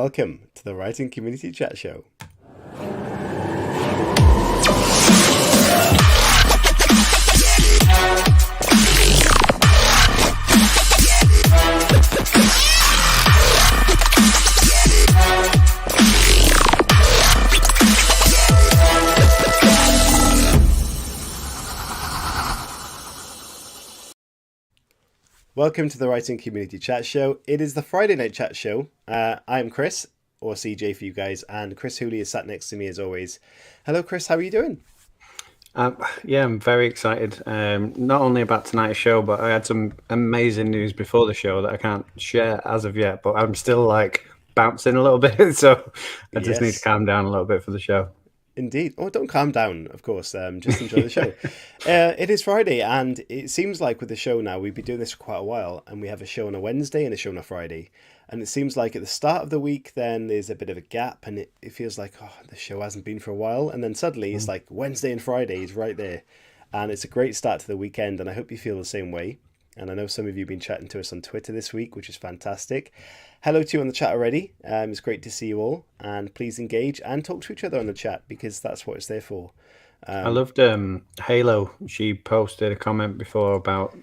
welcome to the Writing Community Chat Show. Welcome to the Writing Community Chat Show. It is the Friday night chat show. I am Chris, or CJ for you guys, and Chris Hooley is sat next to me as always. Hello, Chris. How are you doing? Yeah, I'm very excited. Not only about tonight's show, but I had some amazing news before the show that I can't share as of yet, but I'm still like bouncing a little bit, so I just need to calm down a little bit for the show. Indeed. Oh, don't calm down, of course. Just enjoy the show. It is Friday, and it seems like with the show now, we've been doing this for quite a while, and we have a show on a Wednesday and a show on a Friday. And it seems like at the start of the week, then there's a bit of a gap, and it feels like, oh, the show hasn't been for a while. And then suddenly it's like Wednesday and Friday is right there. And it's a great start to the weekend, and I hope you feel the same way. And I know some of you have been chatting to us on Twitter this week, which is fantastic. Hello to you on the chat already. It's great to see you all. And please engage and talk to each other on the chat, because that's what it's there for. I loved Halo. She posted a comment before about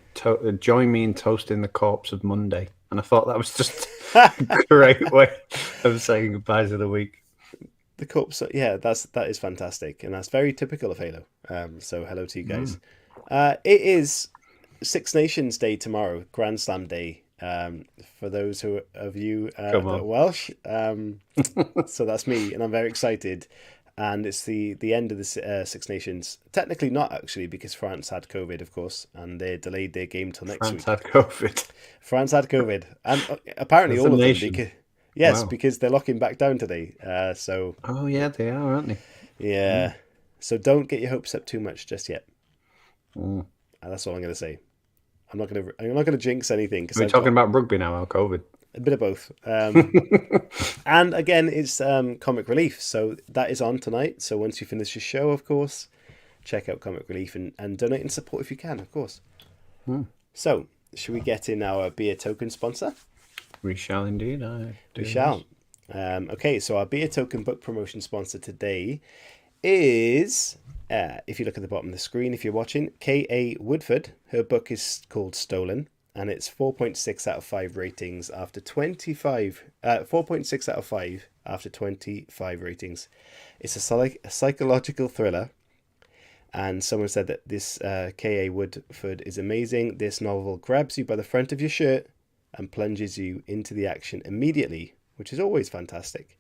join me in toasting the corpse of Monday. And I thought that was just a great way of saying goodbye to the week. The corpse, yeah, that is fantastic. And that's very typical of Halo. So hello to you guys. It is Six Nations Day tomorrow, Grand Slam Day. For those of you that are Welsh, so that's me, and I'm very excited. And it's the end of the Six Nations. Technically not, actually, because France had COVID, of course, and they delayed their game till next week. France had COVID, and apparently all of them. Because they're locking back down today. Oh yeah, they are, aren't they? Yeah. So don't get your hopes up too much just yet. That's all I'm going to say. I'm not going to jinx anything. We're talking about rugby now, or COVID. A bit of both. And again, it's Comic Relief. So that is on tonight. So once you finish your show, of course, check out Comic Relief and donate and support if you can, of course. So should we get in our beer token sponsor? We shall indeed. We shall. Okay, so our beer token book promotion sponsor today is... if you look at the bottom of the screen, if you're watching, K.A. Woodford. Her book is called Stolen, and it's 4.6 out of 5 ratings after 25. 4.6 out of 5 after 25 ratings. It's a psychological thriller, and someone said that this K.A. Woodford is amazing. This novel grabs you by the front of your shirt and plunges you into the action immediately, which is always fantastic.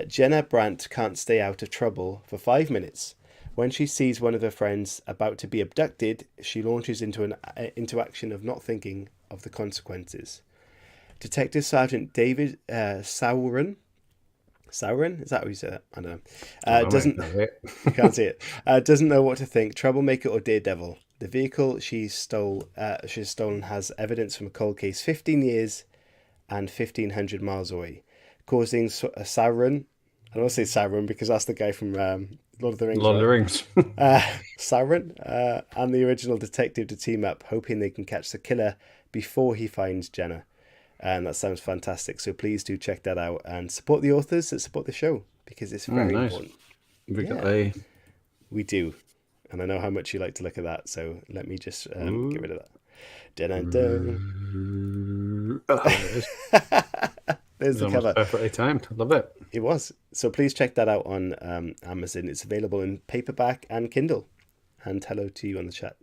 Jenna Brandt can't stay out of trouble for 5 minutes. When she sees one of her friends about to be abducted, she launches into action of not thinking of the consequences. Detective Sergeant David Sauron, is that how you say that? I don't know. You can't see it. Doesn't know what to think. Troublemaker or daredevil. The vehicle she's stolen has evidence from a cold case 15 years and 1,500 miles away, causing Sauron. I don't want to say Sauron because that's the guy from Lord of the Rings. Sauron and the original detective to team up, hoping they can catch the killer before he finds Jenna. And that sounds fantastic. So please do check that out and support the authors that support the show, because it's very important. We do. And I know how much you like to look at that. So let me just get rid of that. There's the cover. Perfectly timed. I love it. It was. So please check that out on Amazon. It's available in paperback and Kindle. And hello to you on the chat.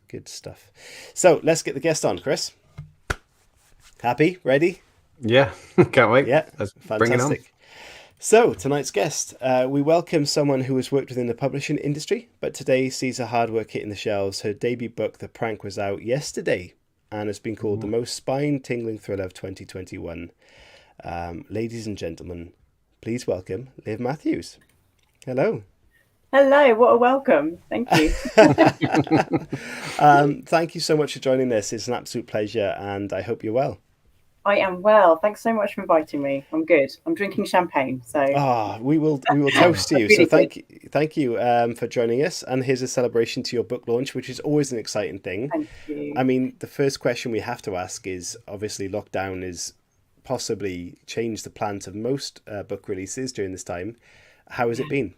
Good stuff. So let's get the guest on, Chris. Happy? Ready? Yeah. Can't wait. Yeah. Fantastic. Bring it on. So tonight's guest, we welcome someone who has worked within the publishing industry, but today sees her hard work hitting the shelves. Her debut book, The Prank, was out yesterday and has been called the most spine-tingling thriller of 2021. Ladies and gentlemen, please welcome LIV Matthews. Hello. Hello, what a welcome. Thank you. Thank you so much for joining us. It's an absolute pleasure, and I hope you're well. I am well. Thanks so much for inviting me. I'm good. I'm drinking champagne. So we will toast to you. Really so thank you for joining us. And here's a celebration to your book launch, which is always an exciting thing. Thank you. I mean, the first question we have to ask is, obviously lockdown is possibly changed the plans of most book releases during this time. How has it been?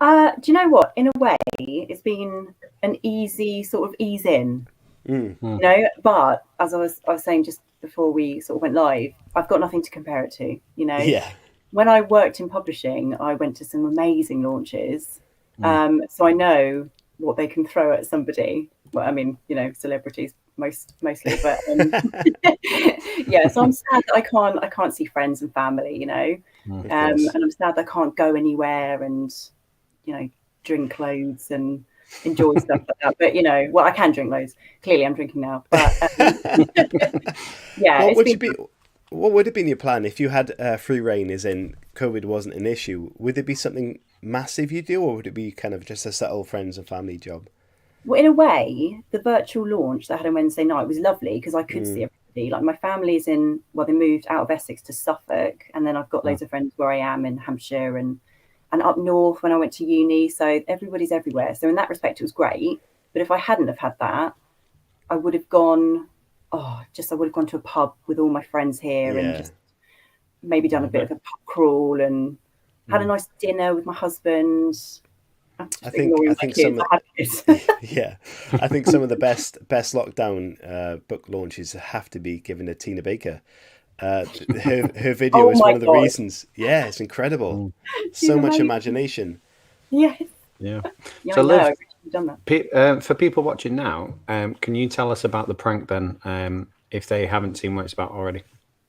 Do you know what? In a way, it's been an easy sort of ease in, you know. But as I was saying just before we sort of went live, I've got nothing to compare it to. You know, when I worked in publishing, I went to some amazing launches, so I know what they can throw at somebody. Well, I mean, you know, celebrities mostly, but yeah. So I'm sad that I can't see friends and family. You know, and I'm sad that I can't go anywhere and, you know, drink loads and enjoy stuff like that. But, you know, well, I can drink loads. Clearly I'm drinking now. But yeah. What would have been your plan if you had free reign, as in COVID wasn't an issue? Would it be something massive you do, or would it be kind of just a subtle friends and family job? Well, in a way, the virtual launch that I had on Wednesday night was lovely because I could see everybody. Like, my family's they moved out of Essex to Suffolk, and then I've got loads of friends where I am in Hampshire and up north when I went to uni. So everybody's everywhere. So in that respect, it was great. But if I hadn't have had that, I would have gone, I would have gone to a pub with all my friends here and just maybe done a bit of a pub crawl and had a nice dinner with my husband. I think some of the best lockdown book launches have to be given to Tina Baker. Her video is one of the reasons. Yeah, it's incredible. So much imagination. Yeah. So Liv, done that. For people watching now, can you tell us about the prank then, if they haven't seen what it's about already?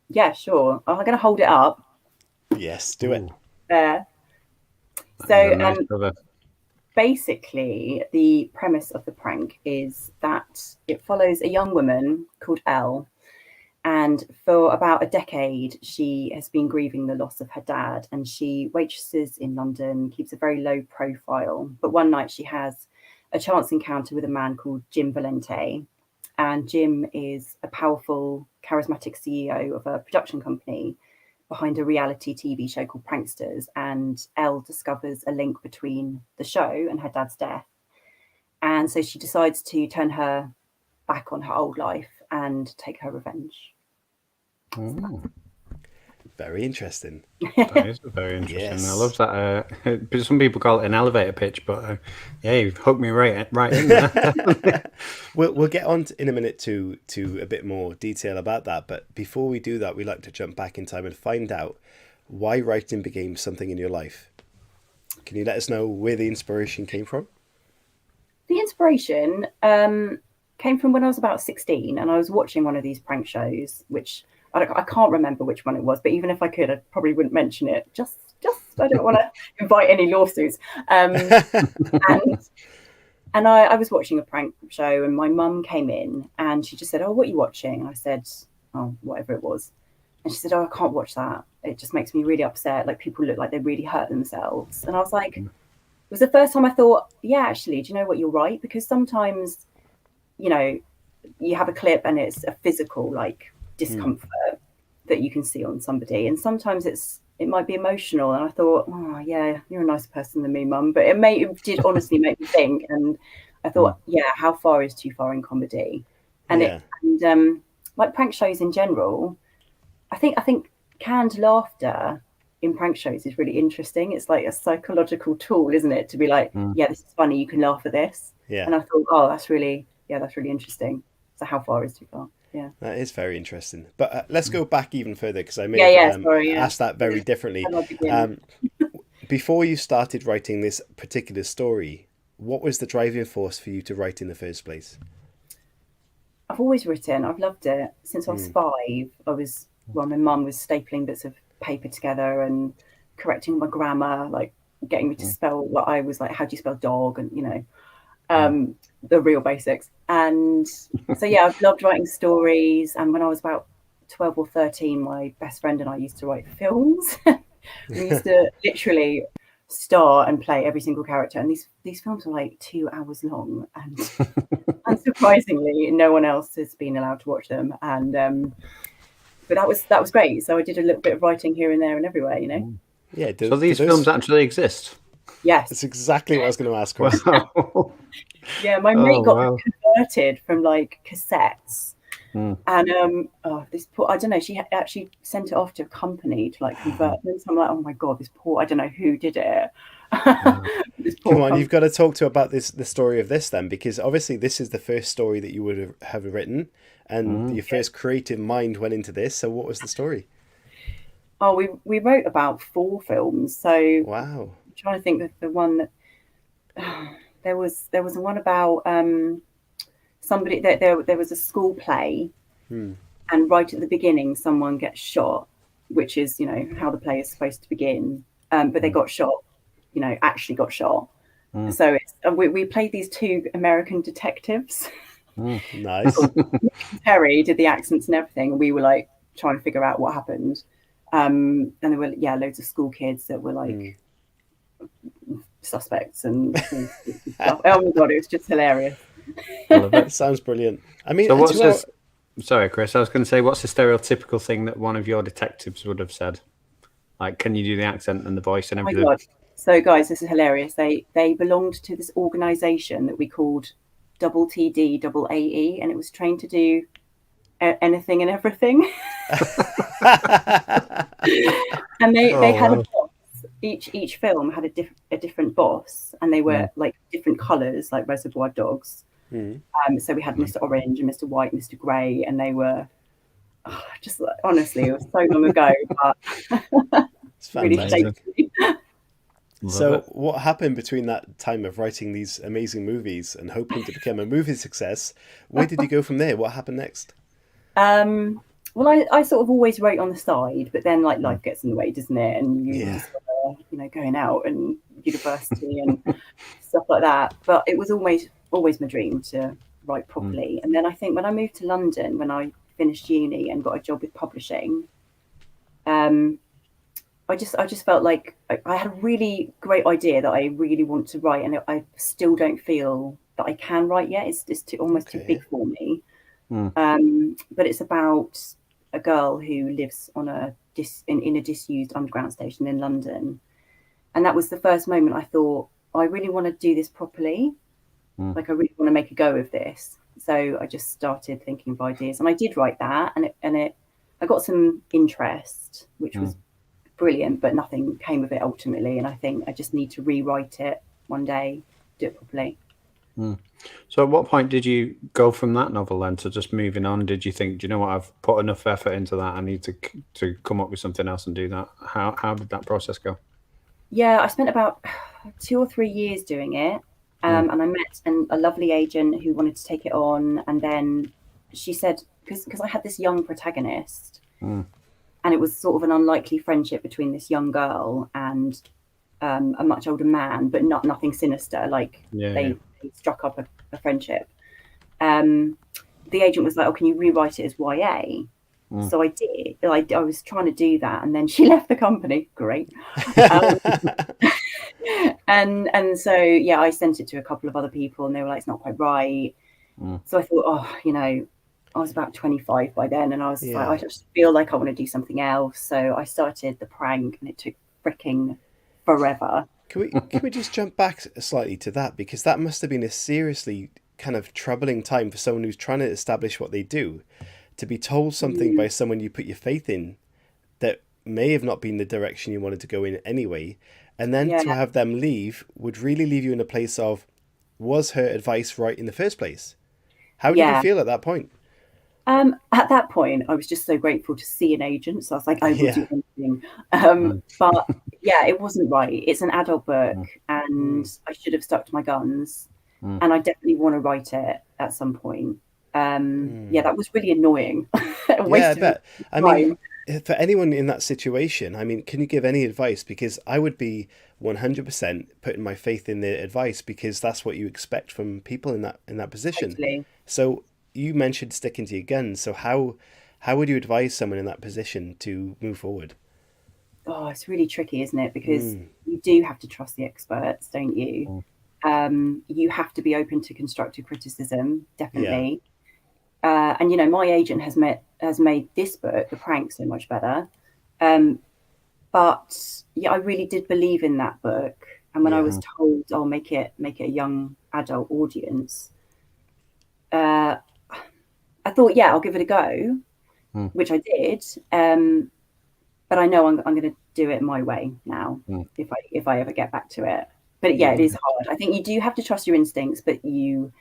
Yeah, sure. I'm going to hold it up. Yes, do it. There. So basically, the premise of the prank is that it follows a young woman called Elle. And for about a decade, she has been grieving the loss of her dad, and she waitresses in London, keeps a very low profile. But one night she has a chance encounter with a man called Jim Valente. And Jim is a powerful, charismatic CEO of a production company behind a reality TV show called Pranksters. And Elle discovers a link between the show and her dad's death. And so she decides to turn her back on her old life and take her revenge. Very interesting. That is very interesting. Yes. I love that. Some people call it an elevator pitch, but you've hooked me right in there. We'll get on in a minute to a bit more detail about that. But before we do that, we like to jump back in time and find out why writing became something in your life. Can you let us know where the inspiration came from? The inspiration came from when I was about 16, and I was watching one of these prank shows, which I can't remember which one it was, but even if I could, I probably wouldn't mention it. Just I don't want to invite any lawsuits. And I was watching a prank show, and my mum came in and she just said, "Oh, what are you watching?" And I said, "Oh, whatever it was." And she said, "Oh, I can't watch that. It just makes me really upset. Like, people look like they really hurt themselves." And I was like, it was the first time I thought, yeah, actually, do you know what? You're right. Because sometimes, you know, you have a clip and it's a physical, like, discomfort that you can see on somebody, and sometimes it might be emotional. And I thought, oh yeah, you're a nicer person than me, Mum. But it did honestly make me think, and I thought, how far is too far in comedy? And like prank shows in general, I think canned laughter in prank shows is really interesting. It's like a psychological tool, isn't it, to be like, yeah, this is funny, you can laugh at this. And I thought, oh, that's really interesting. So how far is too far? Yeah, that is very interesting. But let's go back even further, because I may have asked that very differently. Before you started writing this particular story, what was the driving force for you to write in the first place? I've always written. I've loved it since I was 5. My mum was stapling bits of paper together and correcting my grammar, like getting me to spell what I was like, how do you spell dog, and the real basics. And so I've loved writing stories. And when I was about 12 or 13, my best friend and I used to write films. We used to literally star and play every single character, and these films were like 2 hours long, and unsurprisingly no one else has been allowed to watch them. And but that was great. So I did a little bit of writing here and there and everywhere, you know. So these films actually exist? Yes, that's exactly what I was going to ask, Chris. Wow. Yeah, my mate got converted from like cassettes And this poor, I don't know, she actually sent it off to a company to like convert them. So I'm like, oh my god, this poor, I don't know who did it. This poor Come on, company. you've got to talk to about the story of this then, because obviously this is the first story that you would have written, and your first creative mind went into this. So what was the story? Oh, we wrote about 4 films. So Wow. I'm trying to think of the one that there was one about somebody that there was a school play, and right at the beginning someone gets shot, which is, you know, how the play is supposed to begin, but they got shot, you know, actually got shot. So it's we played these 2 American detectives. Nice. Terry did the accents and everything, and we were like trying to figure out what happened. And there were loads of school kids that were like suspects and stuff. Oh my god, it was just hilarious. I love it. Sounds brilliant. I mean, So what's this? Sorry, Chris. I was going to say, what's the stereotypical thing that one of your detectives would have said? Like, can you do the accent and the voice and Oh my everything? god. So guys, this is hilarious. They belonged to this organisation that we called Double TD Double AE, and it was trained to do anything and everything. And they had a boss. Each film had a different boss, and they were like different colours, like Reservoir Dogs. So we had Mr. Orange and Mr. White, Mr. Grey, and they were just like, honestly, it was so long ago, but It's really fantastic. shaky. So what happened between that time of writing these amazing movies and hoping to become a movie success? Where did you go from there? What happened next? Well, I sort of always wrote on the side, but then like life gets in the way, doesn't it? And you just you know, going out and university and stuff like that. But it was always my dream to write properly. And then I think when I moved to London, when I finished uni and got a job with publishing, I just felt like I had a really great idea that I really want to write, and I still don't feel that I can write yet. It's almost too big for me. But it's about a girl who lives on in a disused underground station in London, and that was the first moment I thought, I really want to do this properly. Like, I really want to make a go of this. So I just started thinking of ideas, and I did write that, and I got some interest, which was brilliant, but nothing came of it ultimately. And I think I just need to rewrite it one day, do it properly. So at what point did you go from that novel then to just moving on? Did you think, do you know what, I've put enough effort into that, I need to come up with something else and do that? How did that process go? Yeah, I spent about 2 or 3 years doing it. And I met a lovely agent who wanted to take it on. And then she said, because I had this young protagonist, and it was sort of an unlikely friendship between this young girl and a much older man, but nothing sinister. Like they struck up a friendship. The agent was like, "Oh, can you rewrite it as YA?" So I did. I was trying to do that, and then she left the company. Great. And so I sent it to a couple of other people, and they were like, "It's not quite right." So I thought, oh, you know, I was about 25 by then, and I was like, I just feel like I want to do something else. So I started the prank, and it took freaking forever. Can we just jump back slightly to that, because that must have been a seriously kind of troubling time for someone who's trying to establish what they do, to be told something by someone you put your faith in that may have not been the direction you wanted to go in anyway, and then to have them leave would really leave you in a place of, was her advice right in the first place? How did you feel at that point? At that point, I was just so grateful to see an agent. So I was like, I will do anything. But it wasn't right. It's an adult book, and I should have stuck to my guns. And I definitely want to write it at some point. That was really annoying. I bet. I mean, for anyone in that situation, I mean, can you give any advice? Because I would be 100% putting my faith in their advice, because that's what you expect from people in that position. Totally. So you mentioned sticking to your guns. So how would you advise someone in that position to move forward? Oh, it's really tricky, isn't it? Because you do have to trust the experts, don't you? You have to be open to constructive criticism, definitely. And you know, my agent has made this book, The Prank, so much better. But I really did believe in that book. And when I was told, "Oh, make it a young adult audience," at thought, yeah, I'll give it a go, which I did. But I know I'm going to do it my way now if I ever get back to it. But yeah, it is hard. I think you do have to trust your instincts, but you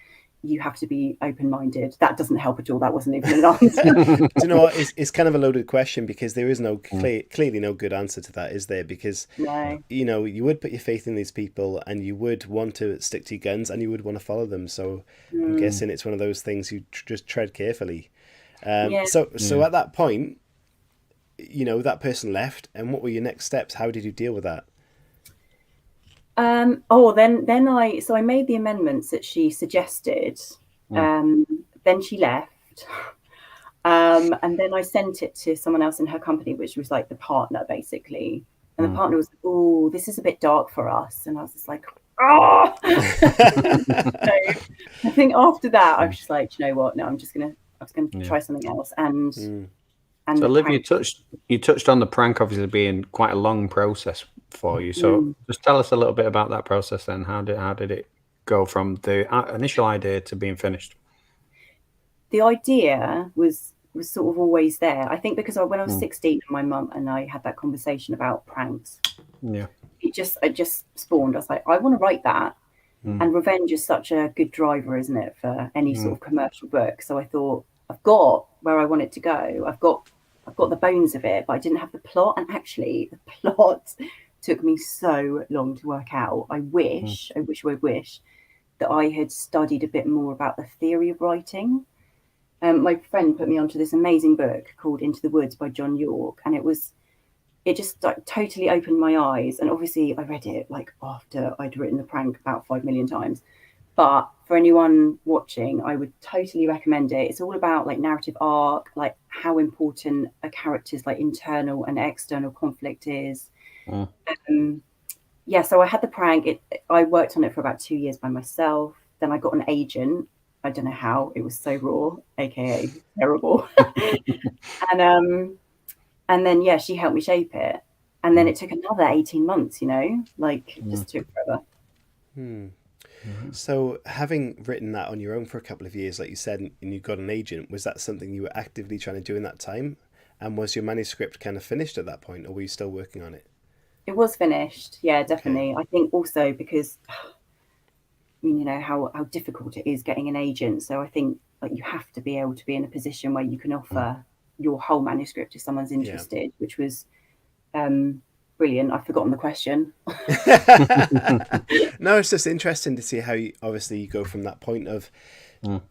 have to be open-minded. That doesn't help at all. That wasn't even an answer. Do you know what? It's kind of a loaded question because there is no clearly no good answer to that, is there? Because you know, you would put your faith in these people, and you would want to stick to your guns, and you would want to follow them. So I'm guessing it's one of those things you just tread carefully. So at that point, you know, that person left, and what were your next steps? How did you deal with that? Then I made the amendments that she suggested. Then she left. And then I sent it to someone else in her company, which was like the partner basically. And the partner was like, oh, this is a bit dark for us. And I was just like, oh. So I think after that, I was just like, you know what? No, I was gonna try something else. And so Liv, you touched on the prank obviously being quite a long process for you. So just tell us a little bit about that process then. How did it go from the initial idea to being finished? The idea was sort of always there. I think because when I was 16, my mum and I had that conversation about pranks. Yeah. It just spawned. I was like, I want to write that. And revenge is such a good driver, isn't it, for any sort of commercial book? So I thought, I've got where I want it to go. I've got the bones of it, but I didn't have the plot. And actually, the plot took me so long to work out. I wish that I had studied a bit more about the theory of writing. My friend put me onto this amazing book called Into the Woods by John York, and it just like totally opened my eyes. And obviously I read it like after I'd written the prank about 5 million times. But for anyone watching, I would totally recommend it. It's all about like narrative arc, like how important a character's like internal and external conflict is. So I had the prank. I worked on it for about 2 years by myself. Then I got an agent. I don't know how. It was so raw, aka terrible. And then she helped me shape it. And then it took another 18 months, you know, like just took forever. So having written that on your own for a couple of years, like you said, and you got an agent, was that something you were actively trying to do in that time? And was your manuscript kind of finished at that point, or were you still working on it? It was finished. Yeah, definitely. Okay. I think also because, I mean, you know, how difficult it is getting an agent. So I think like you have to be able to be in a position where you can offer your whole manuscript if someone's interested, which was brilliant. I've forgotten the question. No, it's just interesting to see how you go from that point of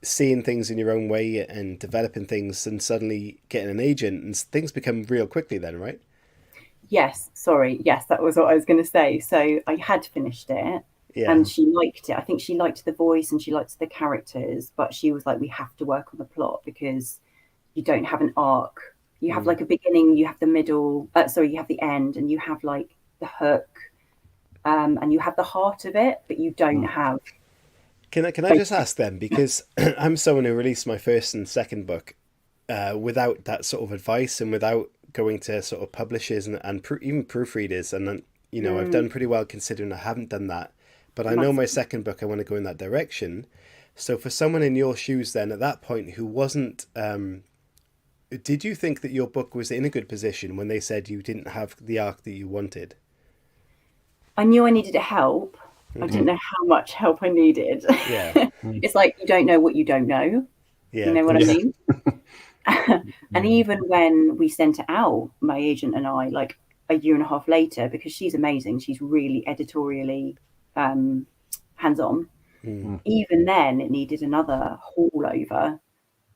seeing things in your own way and developing things and suddenly getting an agent, and things become real quickly then, right? Yes, that was what I was going to say. So I had finished it and she liked it. I think she liked the voice and she liked the characters, but she was like, we have to work on the plot because you don't have an arc. You have like a beginning, you have the middle, you have the end, and you have like the hook, and you have the heart of it, but you don't have. Can I just ask then, because I'm someone who released my first and second book without that sort of advice and without going to sort of publishers and even proofreaders, and then, you know, I've done pretty well considering I haven't done that, but I know my second book I want to go in that direction. So for someone in your shoes then at that point who wasn't did you think that your book was in a good position when they said you didn't have the arc that you wanted? I knew I needed help. I didn't know how much help I needed. Yeah. It's like you don't know what you don't know. Yeah, you know what I mean? And even when we sent it out, my agent and I, like a year and a half later, because she's amazing, she's really editorially hands-on. Even then, it needed another haul over.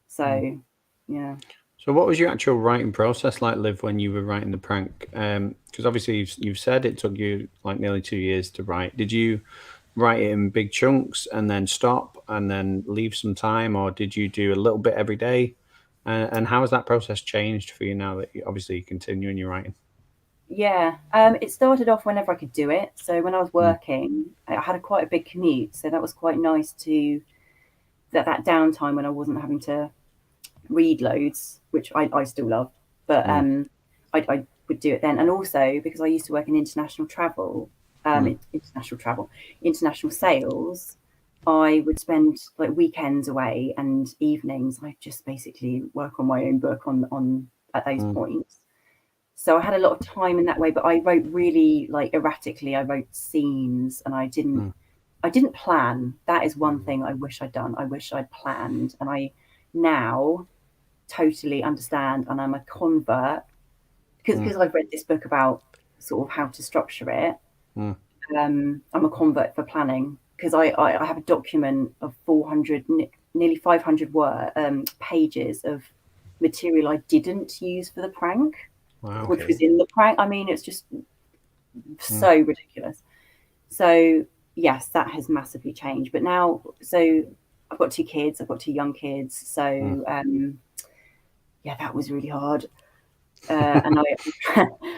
So, yeah. So what was your actual writing process like, Liv, when you were writing the prank? Because obviously you've said it took you like nearly 2 years to write. Did you write it in big chunks and then stop and then leave some time, or did you do a little bit every day? And how has that process changed for you now that you obviously continue in your writing? Yeah, it started off whenever I could do it. So when I was working, I had quite a big commute, so that was quite nice to that downtime when I wasn't having to read loads, which I still love, but I would do it then. And also because I used to work in international sales, I would spend like weekends away and evenings. I just basically work on my own book on at those points. So I had a lot of time in that way, but I wrote really like erratically. I wrote scenes, and I didn't plan. That is one thing I wish I'd done. I wish I'd planned, and I now totally understand, and I'm a convert because I've read this book about sort of how to structure it. I'm a convert for planning, because I have a document of 400, nearly 500 pages of material I didn't use for the prank, which was in the prank. I mean, it's just so ridiculous. So yes, that has massively changed. But now, so I've got 2 kids. I've got 2 young kids. So yeah, that was really hard. And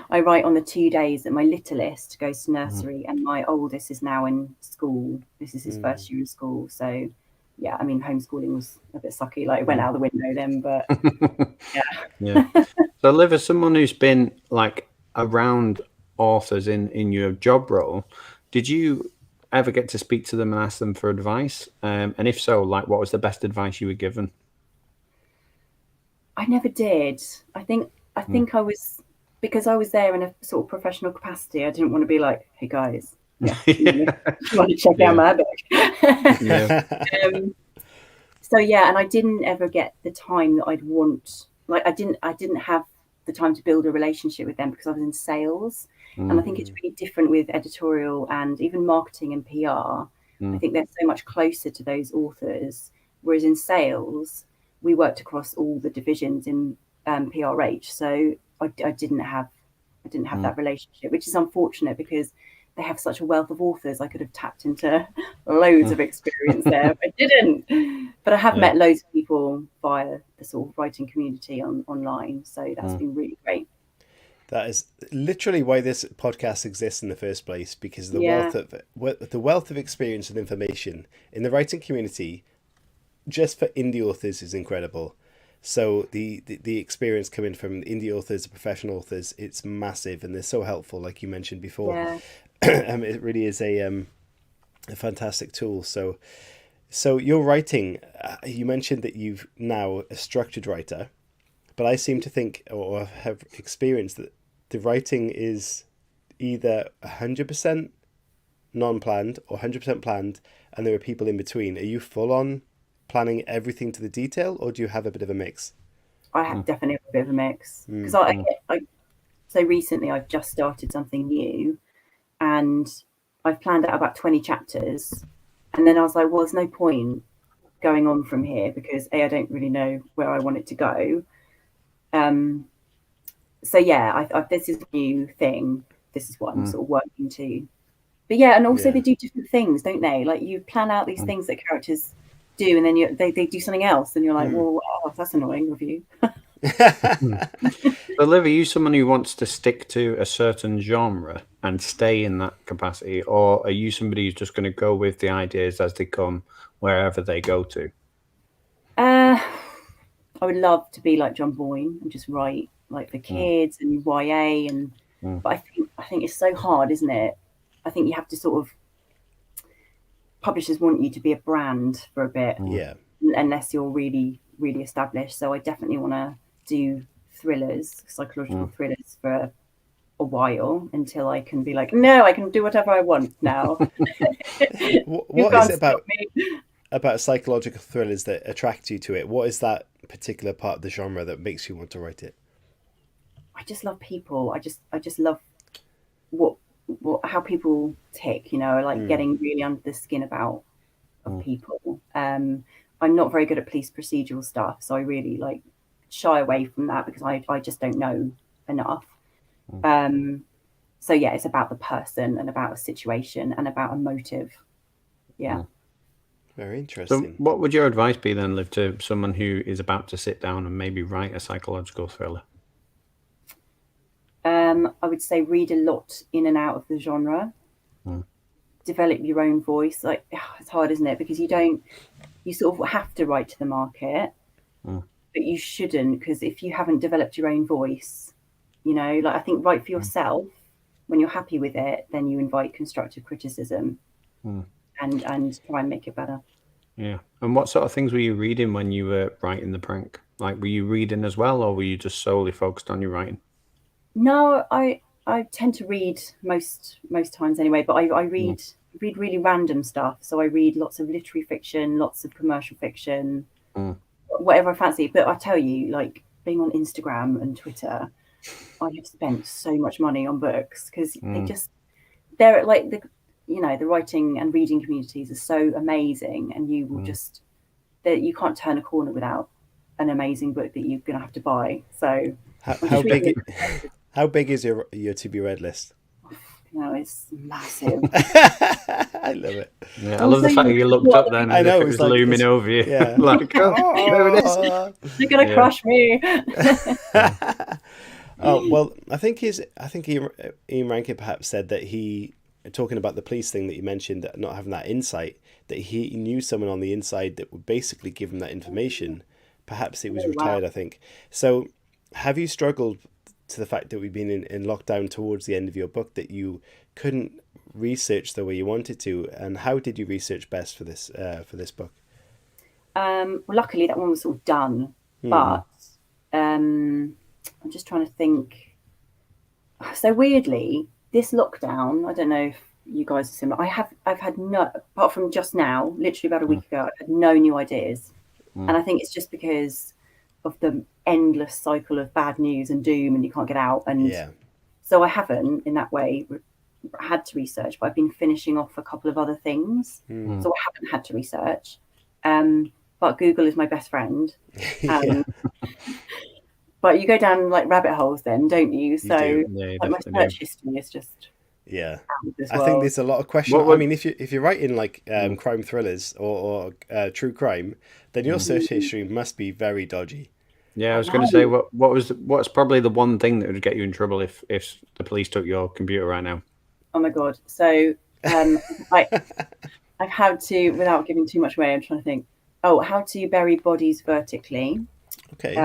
I write on the 2 days that my littlest goes to nursery, and my oldest is now in school. This is his first year in school. So yeah, I mean, homeschooling was a bit sucky. Like, it went out the window then, but yeah. So Liv, as someone who's been like around authors in your job role, did you ever get to speak to them and ask them for advice? And if so, like, what was the best advice you were given? I never did. I think I was, because I was there in a sort of professional capacity. I didn't want to be like, hey guys, you want to check out my book. So yeah, and I didn't ever get the time that I'd want. Like, I didn't have the time to build a relationship with them because I was in sales. And I think it's really different with editorial and even marketing and PR. I think they're so much closer to those authors, whereas in sales, we worked across all the divisions in PRH. So I didn't have that relationship, which is unfortunate because they have such a wealth of authors. I could have tapped into loads of experience there, but I didn't. But I have met loads of people via the sort of writing community online. So that's been really great. That is literally why this podcast exists in the first place, because the wealth of experience and information in the writing community just for indie authors is incredible. So the experience coming from indie authors, professional authors, it's massive, and they're so helpful, like you mentioned before. Yeah. It really is a fantastic tool. So your writing, you mentioned that you've now a structured writer, but I seem to think or have experienced that the writing is either 100% non-planned or 100% planned, and there are people in between. Are you full on planning everything to the detail, or do you have a bit of a mix? I have definitely a bit of a mix, because so recently I've just started something new, and I've planned out about 20 chapters, and then I was like, well, there's no point going on from here because I don't really know where I want it to go. So yeah, this is a new thing. This is what I'm sort of working to. But yeah, and also they do different things, don't they? Like, you plan out these things that characters do, and then they do something else, and you're like, well, that's annoying of you. So Liv, are you someone who wants to stick to a certain genre and stay in that capacity, or are you somebody who's just going to go with the ideas as they come wherever they go to? I would love to be like John Boyne and just write like for kids and YA, and but I think it's so hard, isn't it? I think you have to sort of, publishers want you to be a brand for a bit, unless you're really, really established. So I definitely want to do thrillers, psychological thrillers for a while, until I can be like, no, I can do whatever I want now. What is it about psychological thrillers that attract you to it? What is that particular part of the genre that makes you want to write it? I just love people. I just love how people tick, like getting really under the skin of people. I'm not very good at police procedural stuff, so I really like shy away from that because I just don't know enough. So yeah, it's about the person and about a situation and about a motive. Yeah. Very interesting. So what would your advice be then, Liv, to someone who is about to sit down and maybe write a psychological thriller? I would say read a lot in and out of the genre. Develop your own voice. Like, it's hard, isn't it? Because you sort of have to write to the market, but you shouldn't, because if you haven't developed your own voice, like, I think write for yourself. When you're happy with it, then you invite constructive criticism. and try and make it better. Yeah. And what sort of things were you reading when you were writing the prank? Like, were you reading as well, or were you just solely focused on your writing? No, I tend to read most times anyway, but I read really random stuff. So I read lots of literary fiction, lots of commercial fiction, whatever I fancy. But I tell you, like being on Instagram and Twitter, I have spent so much money on books because they're like the writing and reading communities are so amazing, and you will just that you can't turn a corner without an amazing book that you're going to have to buy. So how big is your to be read list? It's massive. I love it. Yeah, I love the fact that you looked up then. I know, it was like looming over you. Yeah. Like, there it is. You're gonna crush me. Oh well, I think Ian Rankin perhaps said that he, talking about the police thing that you mentioned, that not having that insight, that he knew someone on the inside that would basically give him that information. Perhaps it was retired, I think. So, have you struggled to the fact that we've been in lockdown towards the end of your book, that you couldn't research the way you wanted to, and how did you research best for this book? Well, luckily that one was all done, but I'm just trying to think. So weirdly, this lockdown, I don't know if you guys are similar. I've had no, apart from just now, literally about a week ago, I had no new ideas, and I think it's just because of the endless cycle of bad news and doom, and you can't get out, and so I haven't in that way had to research, but I've been finishing off a couple of other things, so I haven't had to research. But Google is my best friend. But you go down like rabbit holes then, don't you? So like my search history is just I think there's a lot of questions. I mean, if you're writing like crime thrillers or true crime, then your search history must be very dodgy. Yeah, I was going to say, what's probably the one thing that would get you in trouble if the police took your computer right now? Oh my god! So I've had to, without giving too much away, I'm trying to think. Oh, how to bury bodies vertically. Okay.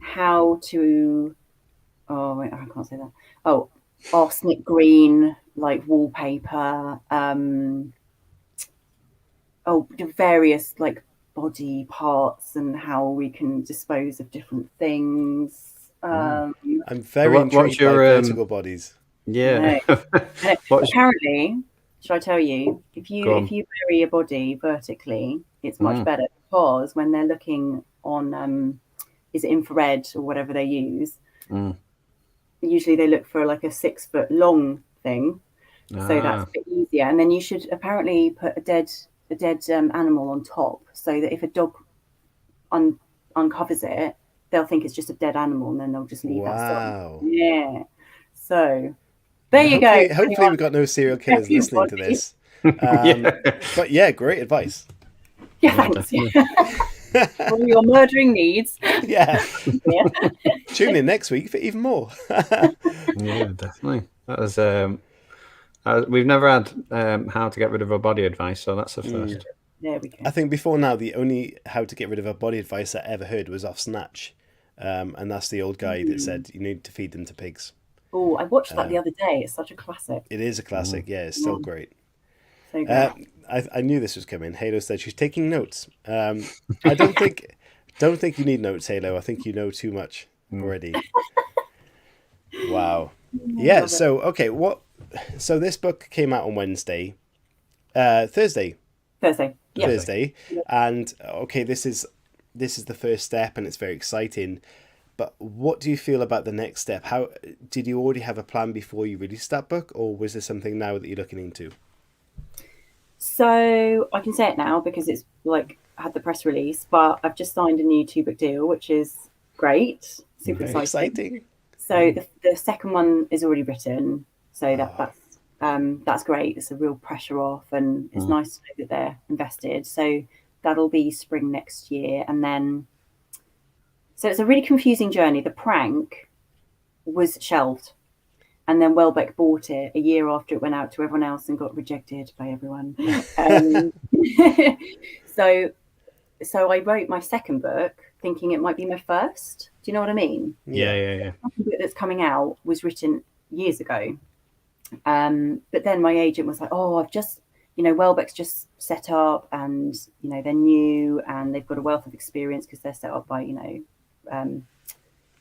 How to? Oh wait, I can't say that. Oh, arsenic green like wallpaper. The various like body parts and how we can dispose of different things. I'm very intrigued by vertical bodies. Yeah. Apparently, should I tell you, if you bury a body vertically, it's much better, because when they're looking on is it infrared or whatever they use, usually they look for like a 6 foot long thing, so that's a bit easier. And then you should apparently put a dead animal on top, so that if a dog uncovers it, they'll think it's just a dead animal, and then they'll just leave that. Yeah. So there you go. Hopefully we've got no serial killers listening to this. But yeah, great advice. Yeah, thanks. For your murdering needs. Yeah. Tune in next week for even more. Yeah, definitely. That was we've never had how to get rid of a body advice, so that's the first. There we go. I think before now, the only how to get rid of a body advice I ever heard was off Snatch, and that's the old guy that said you need to feed them to pigs. Oh, I watched that the other day. It's such a classic. It is a classic. Yeah, it's so great. So great. I knew this was coming. Halo said she's taking notes. I don't think you need notes, Halo. I think you know too much already. Wow. Yeah. So okay, so this book came out on Wednesday, Thursday. Thursday. Yeah. Thursday, and okay, this is the first step, and it's very exciting. But what do you feel about the next step? How did you already have a plan before you released that book, or was there something now that you're looking into? So I can say it now because it's like had the press release, but I've just signed a new 2-book deal, which is great, super exciting. So the second one is already written, so that's great. It's a real pressure off, and it's nice to know that they're invested. So that'll be spring next year, and then. So it's a really confusing journey. The prank was shelved, and then Welbeck bought it a year after it went out to everyone else and got rejected by everyone. So I wrote my second book thinking it might be my first. Do you know what I mean? Yeah. The second book that's coming out was written years ago. But then my agent was like, "Oh, I've just Welbeck's just set up, and they're new and they've got a wealth of experience because they're set up by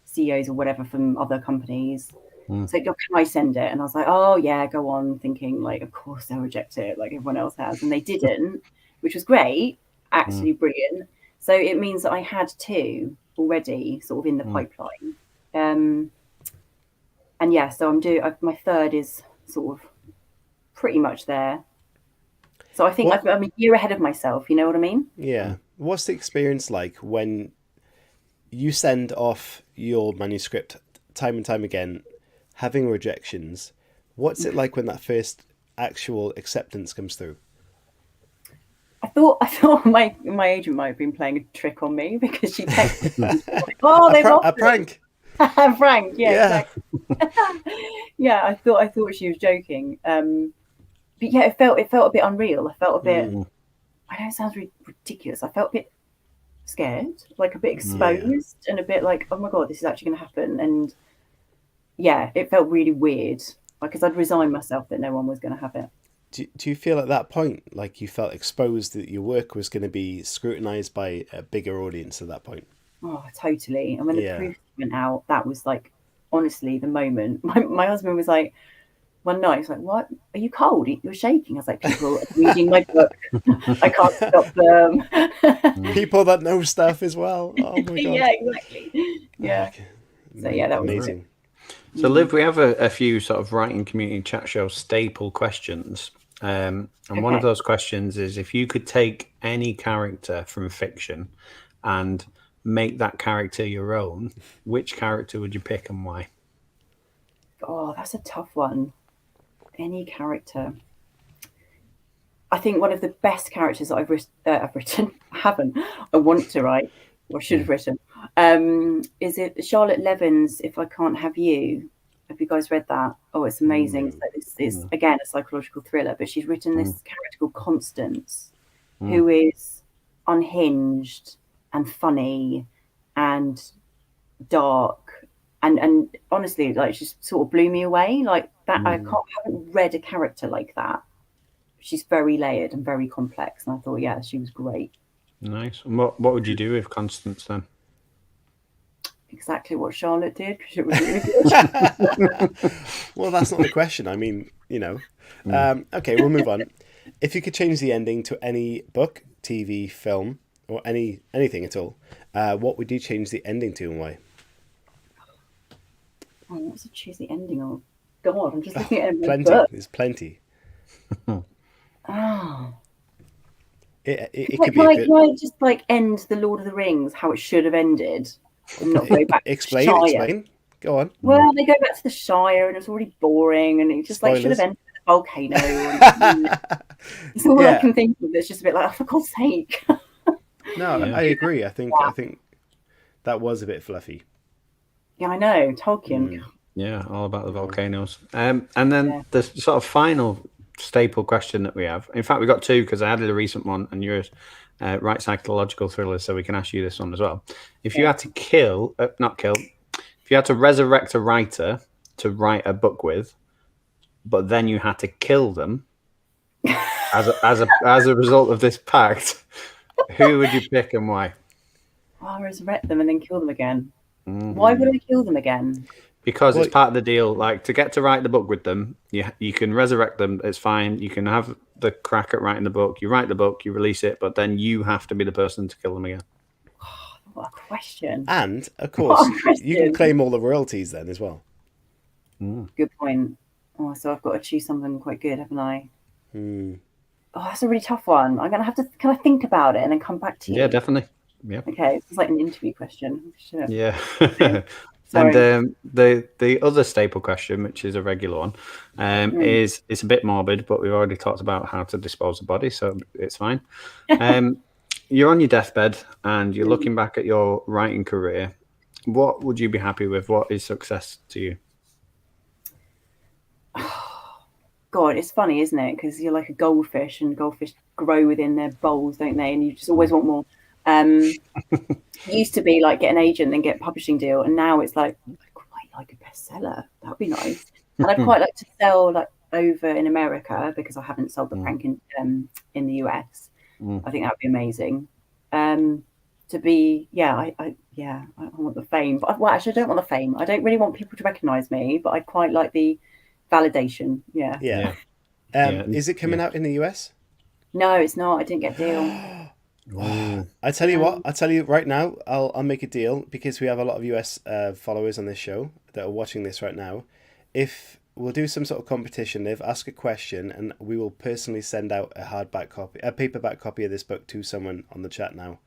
CEOs or whatever from other companies. So can I send it? And I was like, oh yeah, go on, thinking like, of course they'll reject it like everyone else has, and they didn't, which was great, absolutely brilliant. So it means that I had 2 already sort of in the pipeline. And yeah, so my 3rd is sort of pretty much there. So I think I'm a year ahead of myself, you know what I mean? Yeah. What's the experience like when you send off your manuscript time and time again, having rejections? What's it like when that first actual acceptance comes through? I thought my agent might have been playing a trick on me, because she texted me, like, oh, they've offered a prank. A prank, yeah. Exactly. Yeah, I thought she was joking. But yeah, it felt a bit unreal. I felt a bit, I know it sounds ridiculous. I felt a bit scared, like a bit exposed, and a bit like, oh my God, this is actually going to happen. And yeah, it felt really weird, because I'd resigned myself that no one was going to have it. Do you feel at that point like you felt exposed, that your work was going to be scrutinized by a bigger audience at that point? Oh, totally. And when the proof went out, that was like, honestly, the moment. My husband was like, one night, he's like, what? Are you cold? You're shaking. I was like, people are reading my book. I can't stop them. People that know stuff as well. Oh my God. Yeah, exactly. Yeah. So yeah, that was amazing. So Liv, we have a few sort of writing community chat show staple questions. And one of those questions is, if you could take any character from fiction and make that character your own, which character would you pick and why? Oh, that's a tough one. Any character. I think one of the best characters that I've written, I haven't, I want to write, or should have written, is it Charlotte Levin's If I Can't Have You? Have you guys read that? Oh, it's amazing. So it's again a psychological thriller, but she's written this character called Constance, who is unhinged and funny and dark, and honestly, like, she sort of blew me away. Like that, I haven't read a character like that. She's very layered and very complex, and I thought, yeah, she was great. Nice. And what would you do with Constance then? Exactly what Charlotte did, because it was really good. Well, that's not the question. I mean, okay, we'll move on. If you could change the ending to any book, TV, film, or anything at all, what would you change the ending to, and why? Oh, what was I choose the ending of? God, I'm just looking at plenty. Book. There's plenty. Oh. It could be can I just like end the Lord of the Rings how it should have ended, and not go back explain, to the Shire? Explain. Go on. Well, they go back to the Shire, and it's already boring, and it just like should have ended with a volcano. It's all I can think of. It's just a bit like, oh, for God's sake. No, I agree. I think that was a bit fluffy. Yeah, I know. Tolkien. Yeah, all about the volcanoes. And then the sort of final staple question that we have. In fact, we got 2 because I added a recent one, and yours write psychological thrillers, so we can ask you this one as well. If you had to if you had to resurrect a writer to write a book with, but then you had to kill them as a result of this pact, who would you pick and why? I'll resurrect them and then kill them again. Why would I kill them again? Because it's part of the deal. Like, to get to write the book with them, you can resurrect them. It's fine. You can have the crack at writing the book. You write the book, you release it, but then you have to be the person to kill them again. What a question. And, of course, you can claim all the royalties then as well. Good point. Oh, so I've got to choose something quite good, haven't I? Oh, that's a really tough one. I'm going to have to... Can I think about it and then come back to you? Yeah, definitely. Yeah. Okay, it's like an interview question. Shit. Yeah. Sorry. And the other staple question, which is a regular one, is it's a bit morbid, but we've already talked about how to dispose of bodies, so it's fine. You're on your deathbed and you're looking back at your writing career. What would you be happy with? What is success to you? God, it's funny, isn't it? Because you're like a goldfish, and goldfish grow within their bowls, don't they? And you just always want more. Used to be like get an agent and get a publishing deal, and now it's like, I quite like a bestseller. That would be nice. And I'd quite like to sell like over in America, because I haven't sold the prank in the US. I think that would be amazing. To be, I want the fame. But actually, I don't want the fame. I don't really want people to recognise me, but I quite like the validation. Yeah. Yeah. Is it coming out in the US? No, it's not. I didn't get a deal. I tell you what. I'll tell you right now. I'll make a deal, because we have a lot of US followers on this show that are watching this right now. If we'll do some sort of competition, Liv, ask a question, and we will personally send out a paperback copy of this book to someone on the chat now.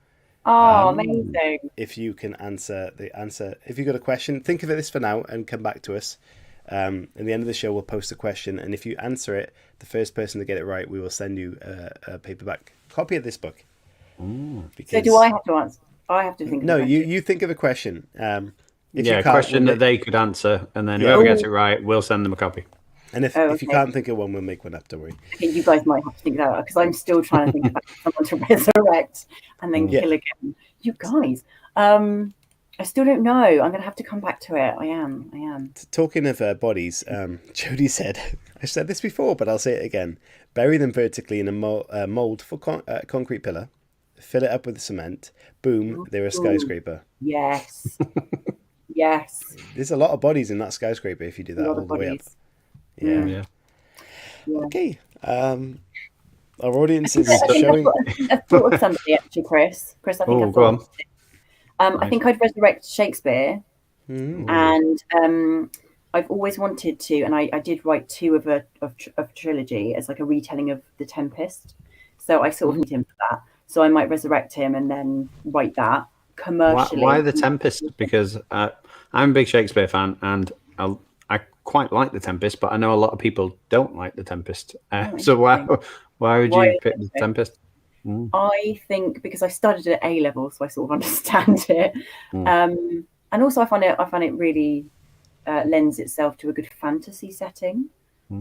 Oh, amazing. If you can answer if you've got a question, think of this for now and come back to us. At the end of the show, we'll post a question, and if you answer it, the first person to get it right, we will send you a paperback copy of this book. So do I have to answer? I have to think. No, you think of a question. A question that they could answer, and then whoever gets it right, we'll send them a copy. And if you can't think of one, we'll make one up. Don't worry. I think you guys might have to think that out, because I'm still trying to think about someone to resurrect and then kill again. You guys, I still don't know. I'm going to have to come back to it. I am. Talking of bodies, Jodie said, I've said this before, but I'll say it again. Bury them vertically in a mold for concrete pillar. Fill it up with cement. Boom, they're a skyscraper. Yes. Yes. There's a lot of bodies in that skyscraper if you do that all the way up. Yeah. Okay. Our audience is showing. I've thought of somebody actually, Chris. I think I've thought. I think I'd resurrect Shakespeare, and I've always wanted to, and I did write 2 of trilogy as like a retelling of the Tempest. So I sort of need him for that. So I might resurrect him and then write that commercially. Why the Tempest? Because I'm a big Shakespeare fan, and I quite like the Tempest, but I know a lot of people don't like the Tempest. So why would you pick the Tempest? I think because I studied at A level, so I sort of understand it, and also I find it really lends itself to a good fantasy setting.